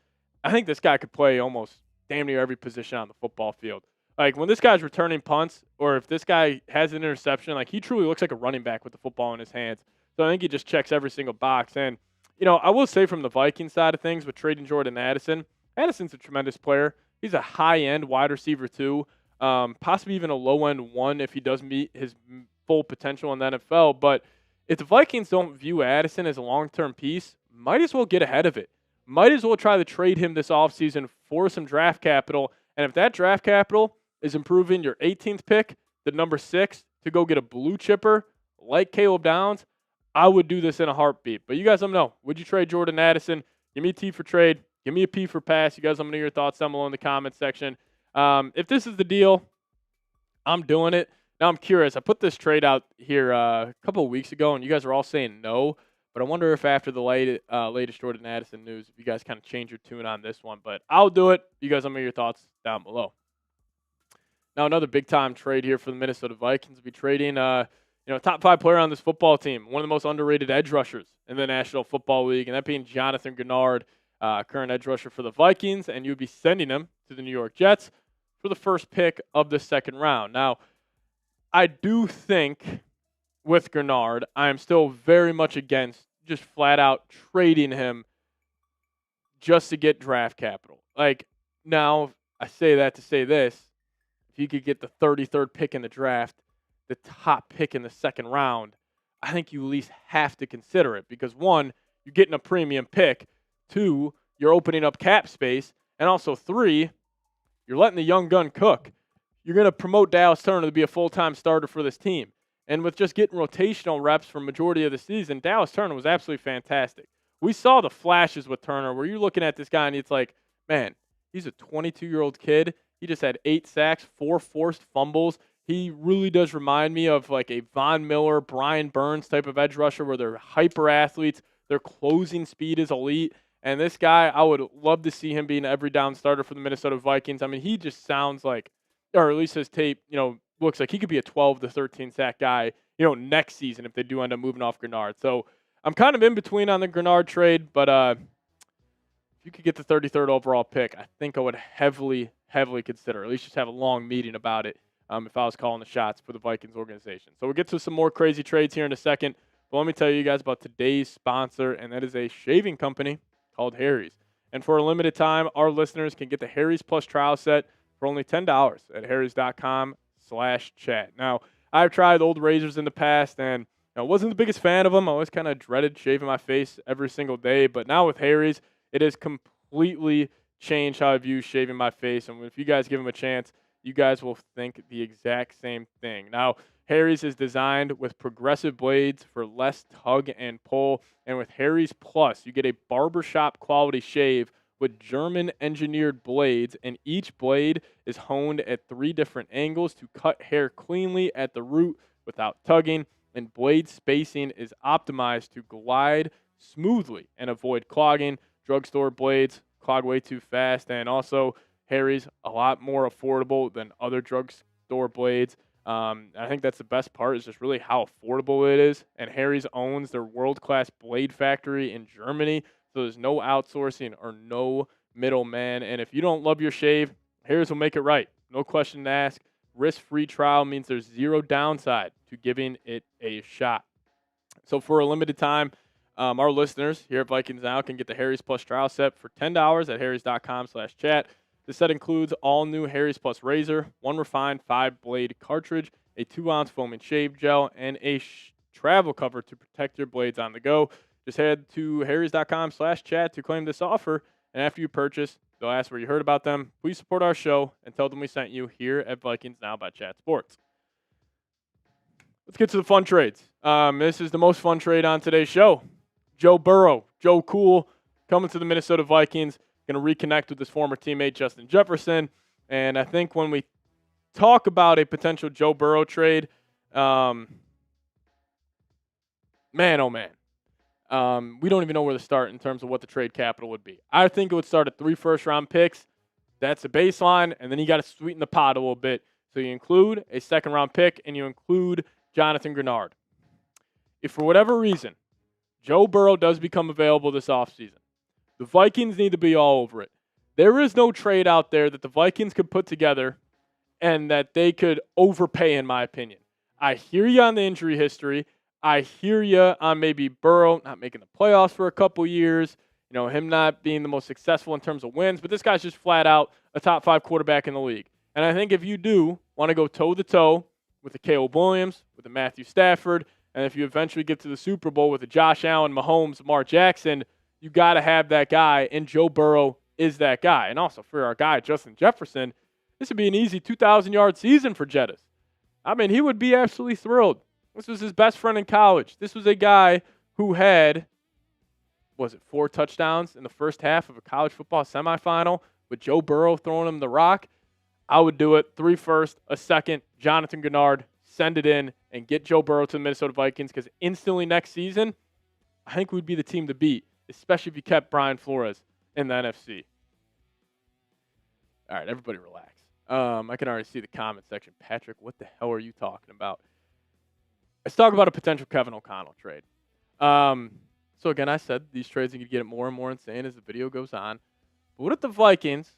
I think this guy could play almost damn near every position on the football field. Like, when this guy's returning punts, or if this guy has an interception, like, he truly looks like a running back with the football in his hands. So I think he just checks every single box. And, I will say from the Vikings side of things with trading Jordan Addison, Addison's a tremendous player. He's a high-end wide receiver too, possibly even a low-end one if he does meet his full potential in the NFL. But if the Vikings don't view Addison as a long-term piece, might as well get ahead of it. Might as well try to trade him this offseason for some draft capital. And if that draft capital is improving your 18th pick, the number 6, to go get a blue chipper like Caleb Downs, I would do this in a heartbeat. But you guys let me know. Would you trade Jordan Addison? Give me a T for trade. Give me a P for pass. You guys let me know your thoughts down below in the comment section. If this is the deal, I'm doing it. Now I'm curious. I put this trade out here a couple of weeks ago, and you guys are all saying no. But I wonder if after the latest Jordan Addison news, if you guys kind of change your tune on this one. But I'll do it. You guys let me know your thoughts down below. Now, another big-time trade here for the Minnesota Vikings. We'll be trading top 5 player on this football team, one of the most underrated edge rushers in the National Football League, and that being Jonathan Gennard current edge rusher for the Vikings, and you'd be sending him to the New York Jets for the first pick of the second round. Now, I do think with Gernard, I am still very much against just flat out trading him just to get draft capital. Like, now, I say that to say this. If you could get the 33rd pick in the draft, the top pick in the second round, I think you at least have to consider it because, one, you're getting a premium pick. Two, you're opening up cap space. And also, three, you're letting the young gun cook. You're going to promote Dallas Turner to be a full-time starter for this team. And with just getting rotational reps for majority of the season, Dallas Turner was absolutely fantastic. We saw the flashes with Turner where you're looking at this guy and it's like, man, he's a 22-year-old kid. He just had 8 sacks, 4 forced fumbles. He really does remind me of like a Von Miller, Brian Burns type of edge rusher where they're hyper athletes. Their closing speed is elite. And this guy, I would love to see him be an every down starter for the Minnesota Vikings. I mean, he just sounds like, or at least his tape, looks like he could be a 12 to 13 sack guy, next season if they do end up moving off Gernard. So I'm kind of in between on the Gernard trade, but if you could get the 33rd overall pick, I think I would heavily consider, at least just have a long meeting about it if I was calling the shots for the Vikings organization. So we'll get to some more crazy trades here in a second, but let me tell you guys about today's sponsor, and that is a shaving company called Harry's. And for a limited time, our listeners can get the Harry's Plus trial set for only $10 at harrys.com/chat. Now, I've tried old razors in the past, and I wasn't the biggest fan of them. I always kind of dreaded shaving my face every single day. But now with Harry's, it has completely changed how I view shaving my face. And if you guys give them a chance, you guys will think the exact same thing. Now, Harry's is designed with progressive blades for less tug and pull. And with Harry's Plus, you get a barbershop quality shave with German-engineered blades, and each blade is honed at 3 different angles to cut hair cleanly at the root without tugging, and blade spacing is optimized to glide smoothly and avoid clogging. Drugstore blades clog way too fast, and also Harry's a lot more affordable than other drugstore blades. I think that's the best part is just really how affordable it is, and Harry's owns their world-class blade factory in Germany, so there's no outsourcing or no middleman. And if you don't love your shave, Harry's will make it right. No question to ask. Risk-free trial means there's zero downside to giving it a shot. So for a limited time, our listeners here at Vikings Now can get the Harry's Plus trial set for $10 at harrys.com/chat. This set includes all new Harry's Plus razor, 1 refined 5-blade cartridge, a 2-ounce foaming shave gel, and a travel cover to protect your blades on the go. Just head to harrys.com/chat to claim this offer, and after you purchase, they'll ask where you heard about them. Please support our show and tell them we sent you here at Vikings Now by Chat Sports. Let's get to the fun trades. This is the most fun trade on today's show. Joe Burrow, Joe Cool, coming to the Minnesota Vikings, going to reconnect with his former teammate Justin Jefferson. And I think when we talk about a potential Joe Burrow trade, man, oh man. We don't even know where to start in terms of what the trade capital would be. I think it would start at 3 first-round picks. That's the baseline, and then you got to sweeten the pot a little bit. So you include a second-round pick, and you include Jonathan Gernard. If for whatever reason Joe Burrow does become available this offseason, the Vikings need to be all over it. There is no trade out there that the Vikings could put together and that they could overpay, in my opinion. I hear you on the injury history. I hear you on maybe Burrow not making the playoffs for a couple years, him not being the most successful in terms of wins, but this guy's just flat out a top 5 quarterback in the league. And I think if you do want to go toe-to-toe with a Caleb Williams, with a Matthew Stafford, and if you eventually get to the Super Bowl with a Josh Allen, Mahomes, Lamar Jackson, you got to have that guy, and Joe Burrow is that guy. And also for our guy, Justin Jefferson, this would be an easy 2,000-yard season for Jettas. I mean, he would be absolutely thrilled. This was his best friend in college. This was a guy who had, 4 touchdowns in the first half of a college football semifinal with Joe Burrow throwing him the rock. I would do it. 3 first, a second, Jonathan Gernard, send it in, and get Joe Burrow to the Minnesota Vikings because instantly next season, I think we'd be the team to beat, especially if you kept Brian Flores in the NFC. All right, everybody relax. I can already see the comment section. Patrick, what the hell are you talking about? Let's talk about a potential Kevin O'Connell trade. So again, I said these trades are going to get more and more insane as the video goes on. But what if the Vikings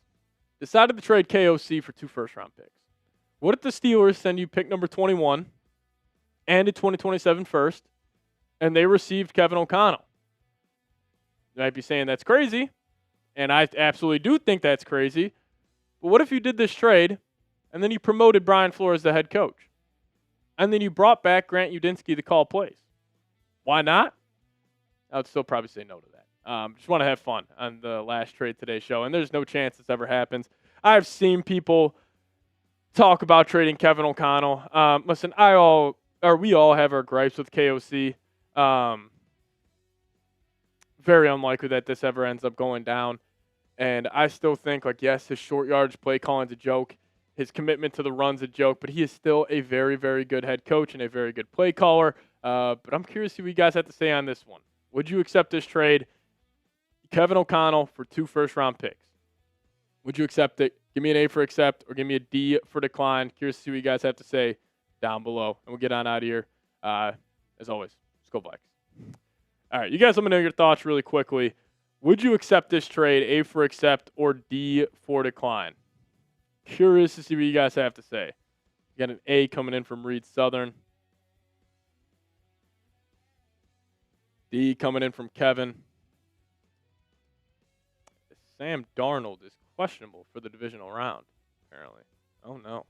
decided to trade KOC for 2 first-round picks? What if the Steelers send you pick number 21 and a 2027 first, and they received Kevin O'Connell? You might be saying that's crazy, and I absolutely do think that's crazy. But what if you did this trade, and then you promoted Brian Flores the head coach, and then you brought back Grant Udinsky to call plays? Why not? I would still probably say no to that. Just want to have fun on the last Trade Today show, and there's no chance this ever happens. I've seen people talk about trading Kevin O'Connell. Listen, we all have our gripes with KOC. Very unlikely that this ever ends up going down. And I still think, yes, his short yardage play calling's a joke. His commitment to the run's a joke, but he is still a very, very good head coach and a very good play caller. But I'm curious to see what you guys have to say on this one. Would you accept this trade? Kevin O'Connell for 2 first-round picks. Would you accept it? Give me an A for accept or give me a D for decline. Curious to see what you guys have to say down below. And we'll get on out of here. As always, SKOL Vikings. All right, you guys let me know your thoughts really quickly. Would you accept this trade, A for accept or D for decline? Curious to see what you guys have to say. You got an A coming in from Reed Southern. D coming in from Kevin. Sam Darnold is questionable for the divisional round, apparently. Oh, no.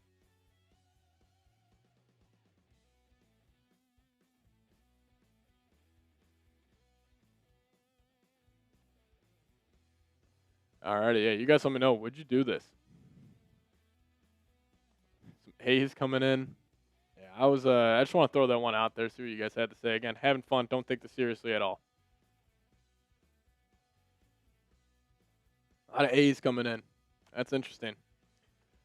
Alrighty, yeah, you guys let me know. Would you do this? Some A's coming in. Yeah, I just want to throw that one out there, see what you guys had to say. Again, having fun. Don't take this seriously at all. A lot of A's coming in. That's interesting.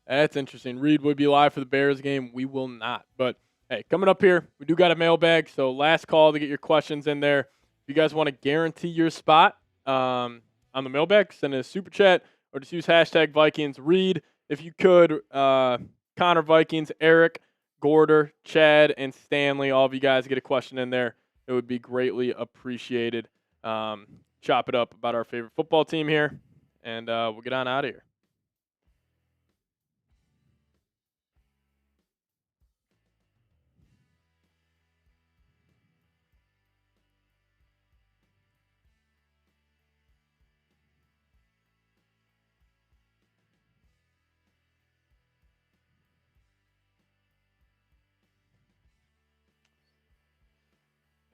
That's interesting. Reed would be live for the Bears game. We will not. But, hey, coming up here, we do got a mailbag. So, last call to get your questions in there. If you guys want to guarantee your spot on the mailbag, send a super chat or just use hashtag Vikings. Reed, if you could, Connor Vikings, Eric, Gorder, Chad, and Stanley, all of you guys get a question in there. It would be greatly appreciated. Chop it up about our favorite football team here. And we'll get on out of here.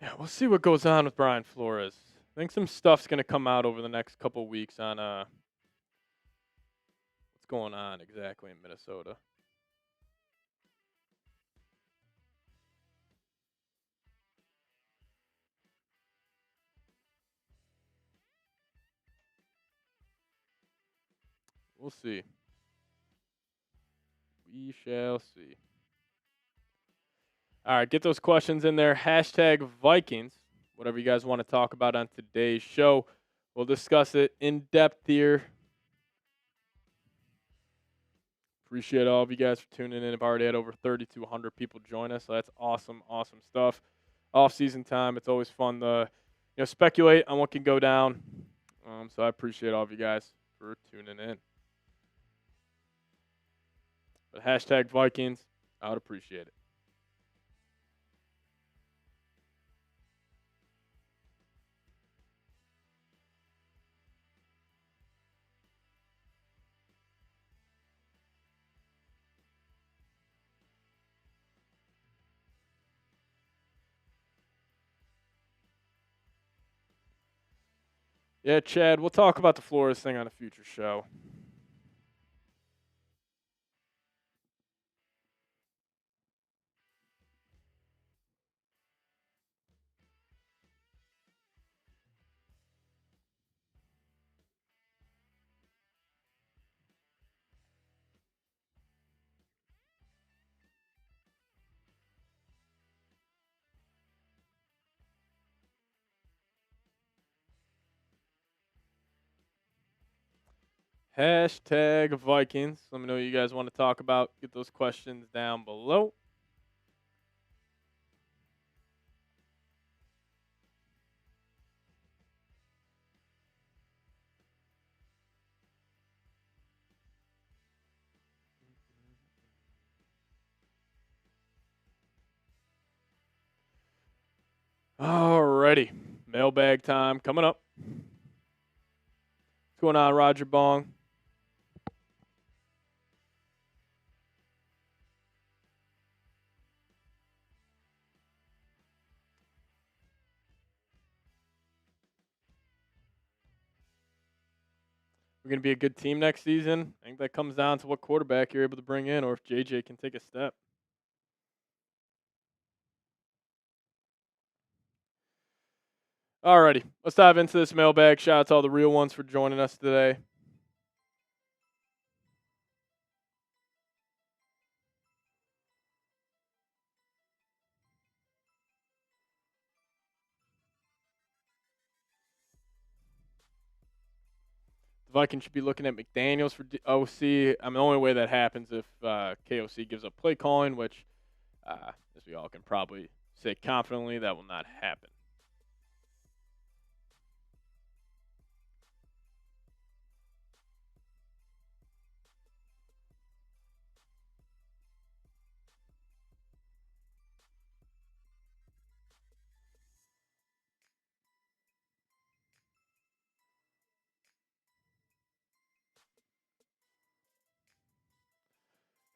Yeah, we'll see what goes on with Brian Flores. I think some stuff's going to come out over the next couple of weeks on what's going on exactly in Minnesota. We'll see. We shall see. All right, get those questions in there. Hashtag Vikings. Whatever you guys want to talk about on today's show. We'll discuss it in depth here. Appreciate all of you guys for tuning in. I've already had over 3,200 people join us, so that's awesome, awesome stuff. Off-season time, it's always fun to speculate on what can go down. So I appreciate all of you guys for tuning in. But hashtag Vikings, I would appreciate it. Yeah, Chad, we'll talk about the Flores thing on a future show. Hashtag Vikings. Let me know what you guys want to talk about. Get those questions down below. Alrighty. Mailbag time coming up. What's going on, Roger Bong? We're going to be a good team next season. I think that comes down to what quarterback you're able to bring in or if JJ can take a step. Alrighty. Let's dive into this mailbag. Shout out to all the real ones for joining us today. The Vikings should be looking at McDaniels for OC. The only way that happens if KOC gives up play calling, which, as we all can probably say confidently, that will not happen.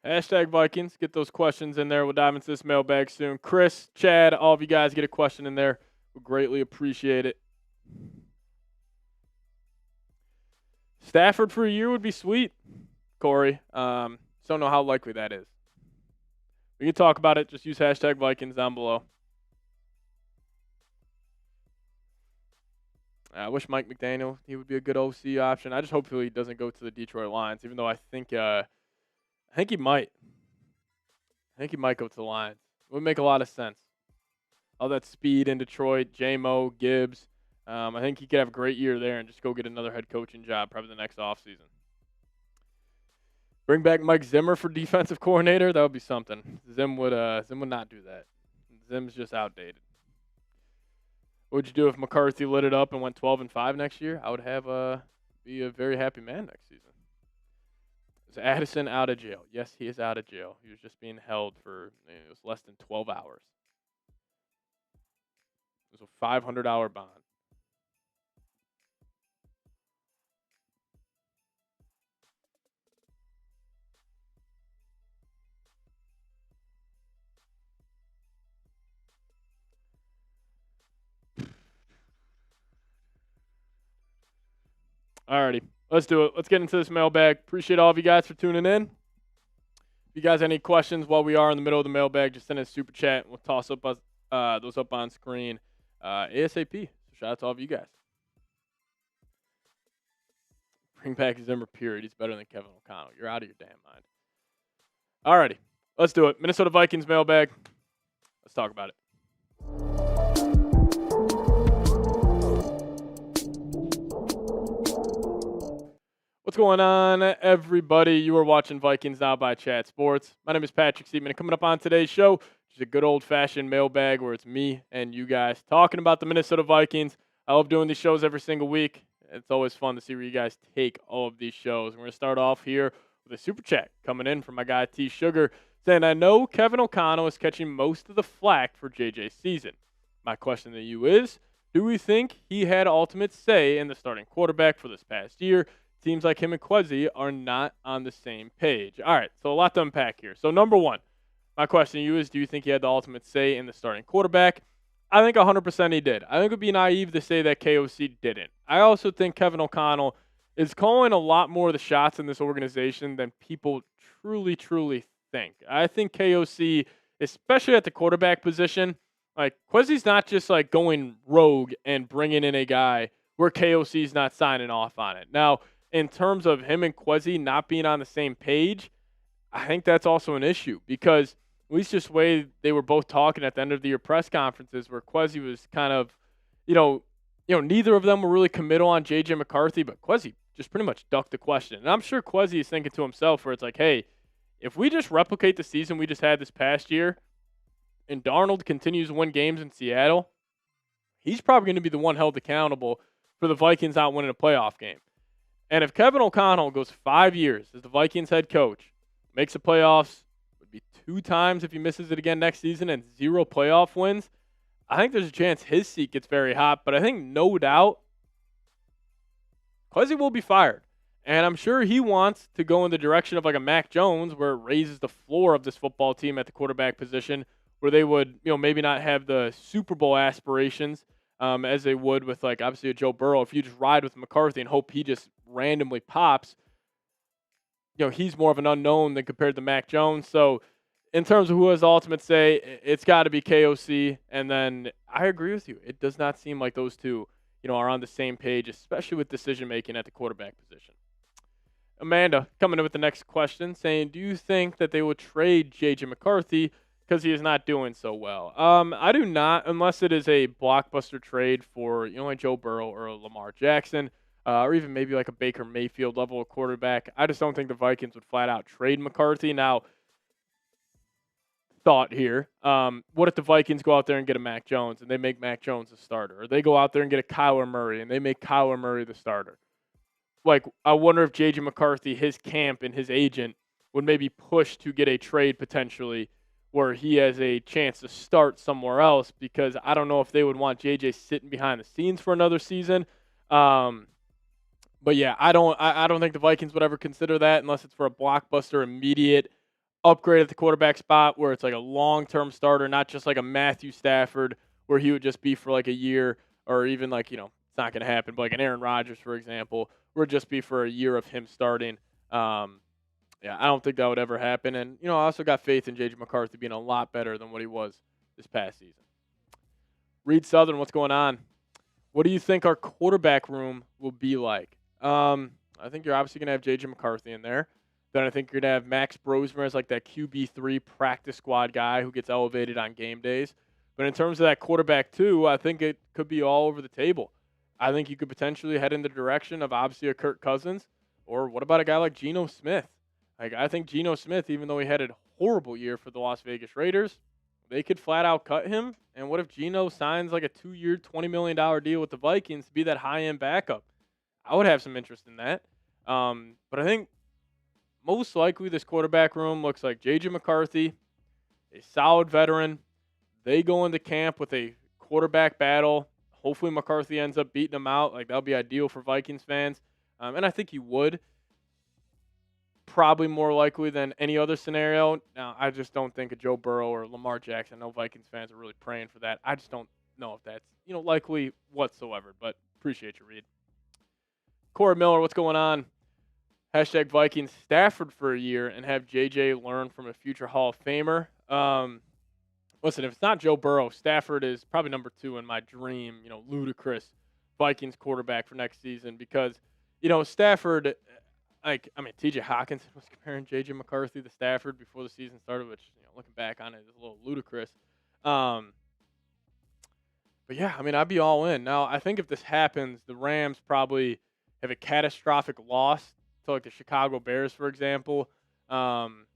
Hashtag Vikings. Get those questions in there. We'll dive into this mailbag soon. Chris, Chad, all of you guys get a question in there. We'll greatly appreciate it. Stafford for a year would be sweet, Corey. Just don't know how likely that is. We can talk about it. Just use hashtag Vikings down below. I wish Mike McDaniel, he would be a good OC option. I just hope he doesn't go to the Detroit Lions, even though I think he might. I think he might go to the Lions. It would make a lot of sense. All that speed in Detroit, J-Mo, Gibbs. I think he could have a great year there and just go get another head coaching job probably the next offseason. Bring back Mike Zimmer for defensive coordinator. That would be something. Zim would not do that. Zim's just outdated. What would you do if McCarthy lit it up and went 12-5 next year? I would have be a very happy man next season. Is Addison out of jail? Yes, he is out of jail. He was just being held for it was less than 12 hours. It was a $500 bond. Alrighty, let's do it. Let's get into this mailbag. Appreciate all of you guys for tuning in. If you guys have any questions while we are in the middle of the mailbag, just send us a super chat. We'll toss up those up on screen ASAP. So shout out to all of you guys. Bring back Zimmer, period. He's better than Kevin O'Connell. You're out of your damn mind. Alrighty, let's do it. Minnesota Vikings mailbag. Let's talk about it. What's going on, everybody? You are watching Vikings Now by Chat Sports. My name is Patrick Siepman. Coming up on today's show, which is a good old-fashioned mailbag where it's me and you guys talking about the Minnesota Vikings. I love doing these shows every single week. It's always fun to see where you guys take all of these shows. We're going to start off here with a super chat coming in from my guy T Sugar saying, I know Kevin O'Connell is catching most of the flack for JJ's season. My question to you is, do we think he had ultimate say in the starting quarterback for this past year? Seems like him and Quezzy are not on the same page. All right, so a lot to unpack here. So number one, my question to you is, do you think he had the ultimate say in the starting quarterback? I think 100% he did. I think it would be naive to say that KOC didn't. I also think Kevin O'Connell is calling a lot more of the shots in this organization than people truly, truly think. I think KOC, especially at the quarterback position, like Quezzy's not just like going rogue and bringing in a guy where KOC's not signing off on it. Now, in terms of him and Quezzy not being on the same page, I think that's also an issue because at least just the way they were both talking at the end of the year press conferences where Quezzy was kind of, neither of them were really committal on J.J. McCarthy, but Quezzy just pretty much ducked the question. And I'm sure Quezzy is thinking to himself where it's like, hey, if we just replicate the season we just had this past year and Darnold continues to win games in Seattle, he's probably going to be the one held accountable for the Vikings not winning a playoff game. And if Kevin O'Connell goes 5 years as the Vikings head coach, makes the playoffs, would be 2 times if he misses it again next season, and 0 playoff wins, I think there's a chance his seat gets very hot, but I think no doubt Kwesi will be fired. And I'm sure he wants to go in the direction of like a Mac Jones, where it raises the floor of this football team at the quarterback position, where they would, maybe not have the Super Bowl aspirations as they would with like obviously a Joe Burrow. If you just ride with McCarthy and hope he just randomly pops, he's more of an unknown than compared to Mac Jones. So in terms of who has the ultimate say, it's got to be KOC. And then I agree with you. It does not seem like those two, are on the same page, especially with decision making at the quarterback position. Amanda coming in with the next question saying, do you think that they will trade J.J. McCarthy because he is not doing so well? I do not, unless it is a blockbuster trade for, like Joe Burrow or a Lamar Jackson, or even maybe like a Baker Mayfield level of quarterback. I just don't think the Vikings would flat out trade McCarthy. Now, thought here. What if the Vikings go out there and get a Mac Jones and they make Mac Jones the starter? Or they go out there and get a Kyler Murray and they make Kyler Murray the starter? Like, I wonder if J.J. McCarthy, his camp and his agent would maybe push to get a trade potentially where he has a chance to start somewhere else, because I don't know if they would want J.J. sitting behind the scenes for another season. But yeah, I don't think the Vikings would ever consider that unless it's for a blockbuster immediate upgrade at the quarterback spot where it's like a long-term starter, not just like a Matthew Stafford where he would just be for like a year, or even like, it's not going to happen, but like an Aaron Rodgers, for example, would just be for a year of him starting. Yeah, I don't think that would ever happen. And, I also got faith in J.J. McCarthy being a lot better than what he was this past season. Reed Southern, what's going on? What do you think our quarterback room will be like? I think you're obviously going to have J.J. McCarthy in there. Then I think you're going to have Max Brosmer as like that QB3 practice squad guy who gets elevated on game days. But in terms of that quarterback too, I think it could be all over the table. I think you could potentially head in the direction of obviously a Kirk Cousins, or what about a guy like Geno Smith? Like, I think Geno Smith, even though he had a horrible year for the Las Vegas Raiders, they could flat out cut him. And what if Geno signs like a 2-year, $20 million deal with the Vikings to be that high-end backup? I would have some interest in that. But I think most likely this quarterback room looks like J.J. McCarthy, a solid veteran. They go into camp with a quarterback battle. Hopefully McCarthy ends up beating him out. Like, that would be ideal for Vikings fans. And I think he would. Probably more likely than any other scenario. Now, I just don't think a Joe Burrow or Lamar Jackson. I know Vikings fans are really praying for that. I just don't know if that's, likely whatsoever. But appreciate you, Reed. Corey Miller, what's going on? Hashtag Vikings Stafford for a year and have JJ learn from a future Hall of Famer. Listen, if it's not Joe Burrow, Stafford is probably number 2 in my dream, ludicrous Vikings quarterback for next season, because, Stafford, TJ Hawkinson was comparing J.J. McCarthy to Stafford before the season started, which, looking back on it is a little ludicrous. But yeah, I'd be all in. Now, I think if this happens, the Rams probably have a catastrophic loss to like the Chicago Bears, for example.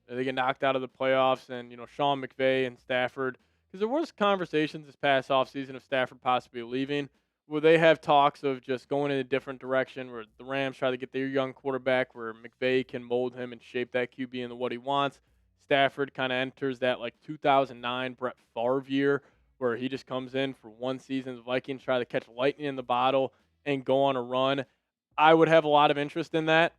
They get knocked out of the playoffs, and Sean McVay and Stafford, because there was conversations this past offseason of Stafford possibly leaving, where they have talks of just going in a different direction, where the Rams try to get their young quarterback, where McVay can mold him and shape that QB into what he wants. Stafford kind of enters that like 2009 Brett Favre year, where he just comes in for one season. The Vikings try to catch lightning in the bottle and go on a run. I would have a lot of interest in that.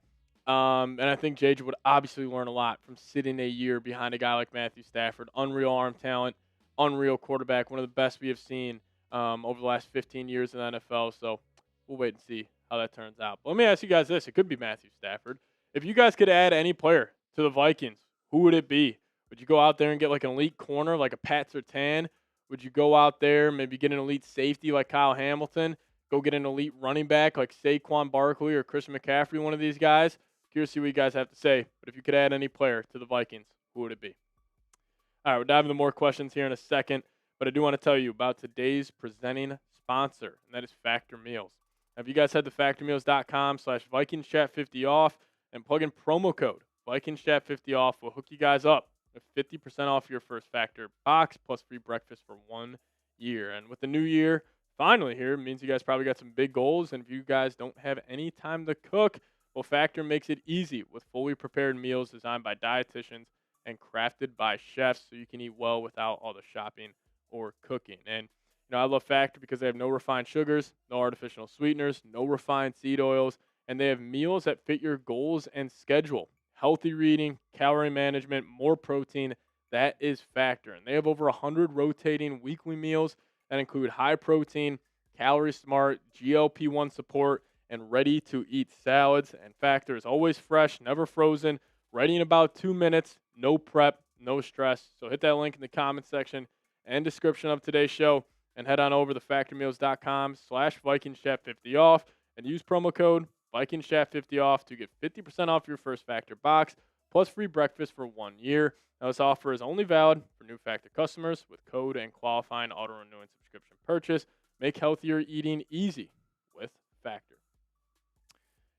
And I think JJ would obviously learn a lot from sitting a year behind a guy like Matthew Stafford. Unreal arm talent, unreal quarterback, one of the best we have seen over the last 15 years in the NFL. So we'll wait and see how that turns out. But let me ask you guys this. It could be Matthew Stafford. If you guys could add any player to the Vikings, who would it be? Would you go out there and get like an elite corner like a Pat Surtain? Would you go out there, maybe get an elite safety like Kyle Hamilton? Go get an elite running back like Saquon Barkley or Christian McCaffrey, one of these guys? Curious to see what you guys have to say. But if you could add any player to the Vikings, who would it be? All right, we're diving into more questions here in a second. But I do want to tell you about today's presenting sponsor, and that is Factor Meals. Now, if you guys head to factormeals.com/VikingsChat50 off and plug in promo code VikingsChat50 off, we'll hook you guys up with 50% off your first Factor box plus free breakfast for 1 year. And with the new year finally here, it means you guys probably got some big goals. And if you guys don't have any time to cook, well, Factor makes it easy with fully prepared meals designed by dietitians and crafted by chefs so you can eat well without all the shopping or cooking. And I love Factor because they have no refined sugars, no artificial sweeteners, no refined seed oils, and they have meals that fit your goals and schedule. Healthy reading, calorie management, more protein. That is Factor. And they have over 100 rotating weekly meals that include high protein, calorie smart, GLP-1 support, and ready to eat salads. And Factor is always fresh, never frozen, ready in about 2 minutes, no prep, no stress. So hit that link in the comment section and description of today's show and head on over to factormeals.com/VikingsChat50 off and use promo code VikingsChat50 off to get 50% off your first Factor box plus free breakfast for 1 year. Now, this offer is only valid for new Factor customers with code and qualifying auto-renewing subscription purchase. Make healthier eating easy with Factor.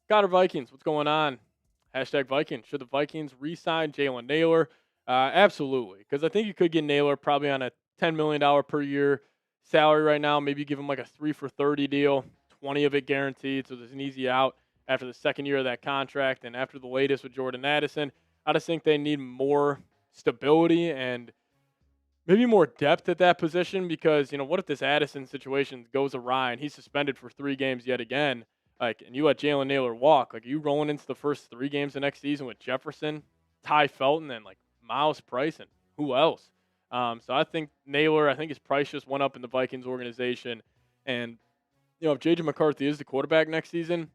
Connor Vikings, what's going on? Hashtag Vikings. Should the Vikings re-sign Jalen Nailor? Absolutely, because I think you could get Nailor probably on a $10 million per year salary right now. Maybe give him like a 3 for 30 deal, 20 of it guaranteed, so there's an easy out after the second year of that contract. And after the latest with Jordan Addison, I just think they need more stability and maybe more depth at that position because, what if this Addison situation goes awry and he's suspended for 3 games yet again? And you let Jalen Nailor walk. Are you rolling into the first 3 games of next season with Jefferson, Ty Felton, and Miles Price, and who else? So I think Nailor, his price just went up in the Vikings organization. And, if J.J. McCarthy is the quarterback next season,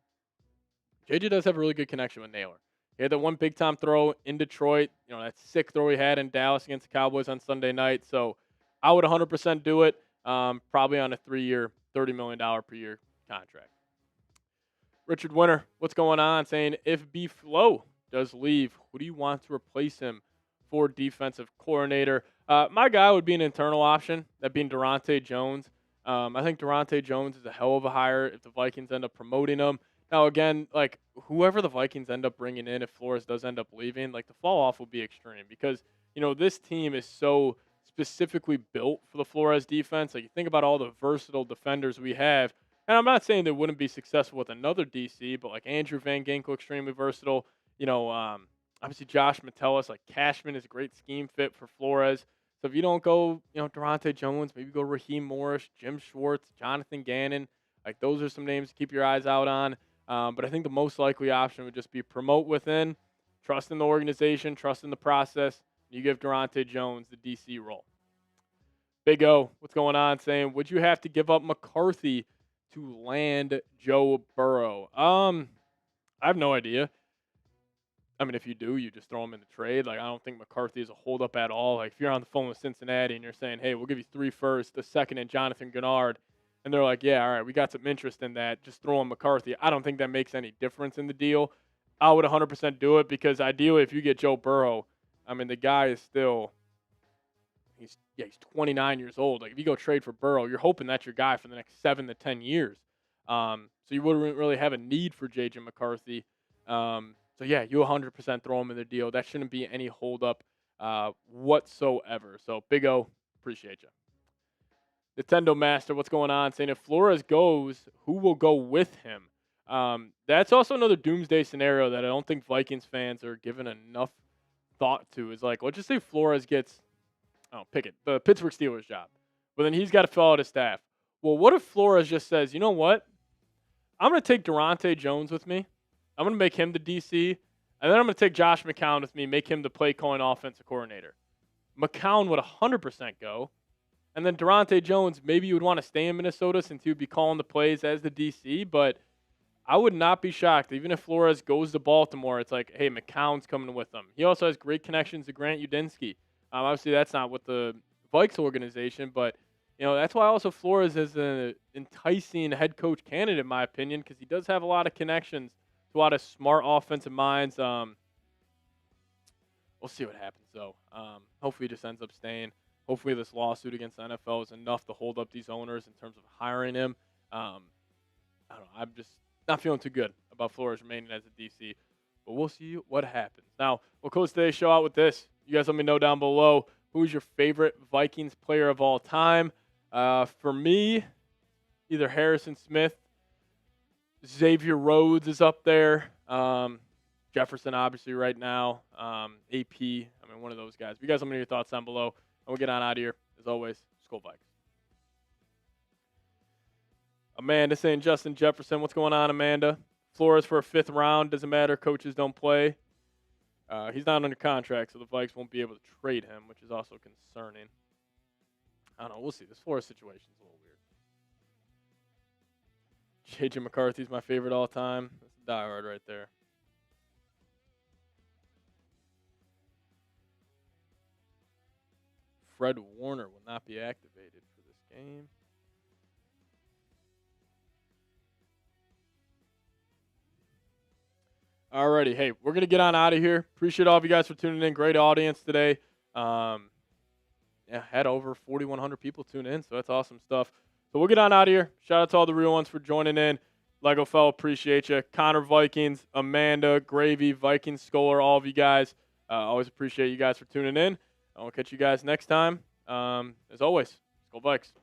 J.J. does have a really good connection with Nailor. He had that one big-time throw in Detroit, that sick throw he had in Dallas against the Cowboys on Sunday night. So I would 100% do it, probably on a 3-year, $30 million per year contract. Richard Winter, what's going on? Saying, if B. Flo does leave, who do you want to replace him for defensive coordinator? My guy would be an internal option, that being Durante Jones. I think Durante Jones is a hell of a hire if the Vikings end up promoting him. Now, again, whoever the Vikings end up bringing in, if Flores does end up leaving, the fall off will be extreme because, this team is so specifically built for the Flores defense. You think about all the versatile defenders we have, and I'm not saying they wouldn't be successful with another DC, but Andrew Van Ginkel, extremely versatile. Obviously Josh Metellus, Cashman is a great scheme fit for Flores. So if you don't go, Durante Jones, maybe go Raheem Morris, Jim Schwartz, Jonathan Gannon. Those are some names to keep your eyes out on. But I think the most likely option would just be promote within, trust in the organization, trust in the process. You give Durante Jones the DC role. Big O, what's going on? Saying, would you have to give up McCarthy to land Joe Burrow? I have no idea. If you do, you just throw him in the trade. I don't think McCarthy is a holdup at all. If you're on the phone with Cincinnati and you're saying, hey, we'll give you 3 firsts, the second, and Jonathan Gennard, and they're like, yeah, all right, we got some interest in that. Just throw in McCarthy. I don't think that makes any difference in the deal. I would 100% do it because ideally if you get Joe Burrow, the guy is still he's 29 years old. If you go trade for Burrow, you're hoping that's your guy for the next 7 to 10 years. So you wouldn't really have a need for J.J. McCarthy. So, yeah, you 100% throw him in the deal. That shouldn't be any holdup whatsoever. So, Big O, appreciate you. Nintendo Master, what's going on? Saying if Flores goes, who will go with him? That's also another doomsday scenario that I don't think Vikings fans are given enough thought to. Is let's just say Flores gets, pick it, the Pittsburgh Steelers job. But then he's got to fill out his staff. Well, what if Flores just says, you know what? I'm going to take Durante Jones with me. I'm going to make him the DC. And then I'm going to take Josh McCown with me, make him the play calling offensive coordinator. McCown would 100% go. And then Durante Jones, maybe you would want to stay in Minnesota since he would be calling the plays as the DC. But I would not be shocked. Even if Flores goes to Baltimore, it's hey, McCown's coming with them. He also has great connections to Grant Udinski. Obviously, that's not with the Vikes organization. But, that's why also Flores is an enticing head coach candidate, in my opinion, because he does have a lot of connections to a lot of smart offensive minds. We'll see what happens, though. Hopefully he just ends up staying. Hopefully this lawsuit against the NFL is enough to hold up these owners in terms of hiring him. I don't know. I'm just not feeling too good about Flores remaining as a DC. But we'll see what happens. Now, we'll close today's show out with this. You guys let me know down below, who's your favorite Vikings player of all time? For me, either Harrison Smith, Xavier Rhodes is up there. Jefferson, obviously, right now. AP, one of those guys. But you guys let me know your thoughts down below. And we'll get on out of here. As always, SKOL Vikes. Amanda saying Justin Jefferson. What's going on, Amanda? Flores for a 5th round. Doesn't matter. Coaches don't play. He's not under contract, so the Vikes won't be able to trade him, which is also concerning. I don't know. We'll see. This Flores situation is a little weird. J.J. McCarthy's my favorite all time. That's a diehard right there. Fred Warner will not be activated for this game. Alrighty, hey, we're gonna get on out of here. Appreciate all of you guys for tuning in. Great audience today. Had over 4,100 people tune in, so that's awesome stuff. So we'll get on out of here. Shout out to all the real ones for joining in. Lego Fell, appreciate you. Connor Vikings, Amanda, Gravy, Vikings Scholar, all of you guys. Always appreciate you guys for tuning in. I'll catch you guys next time. As always, Skol Vikes.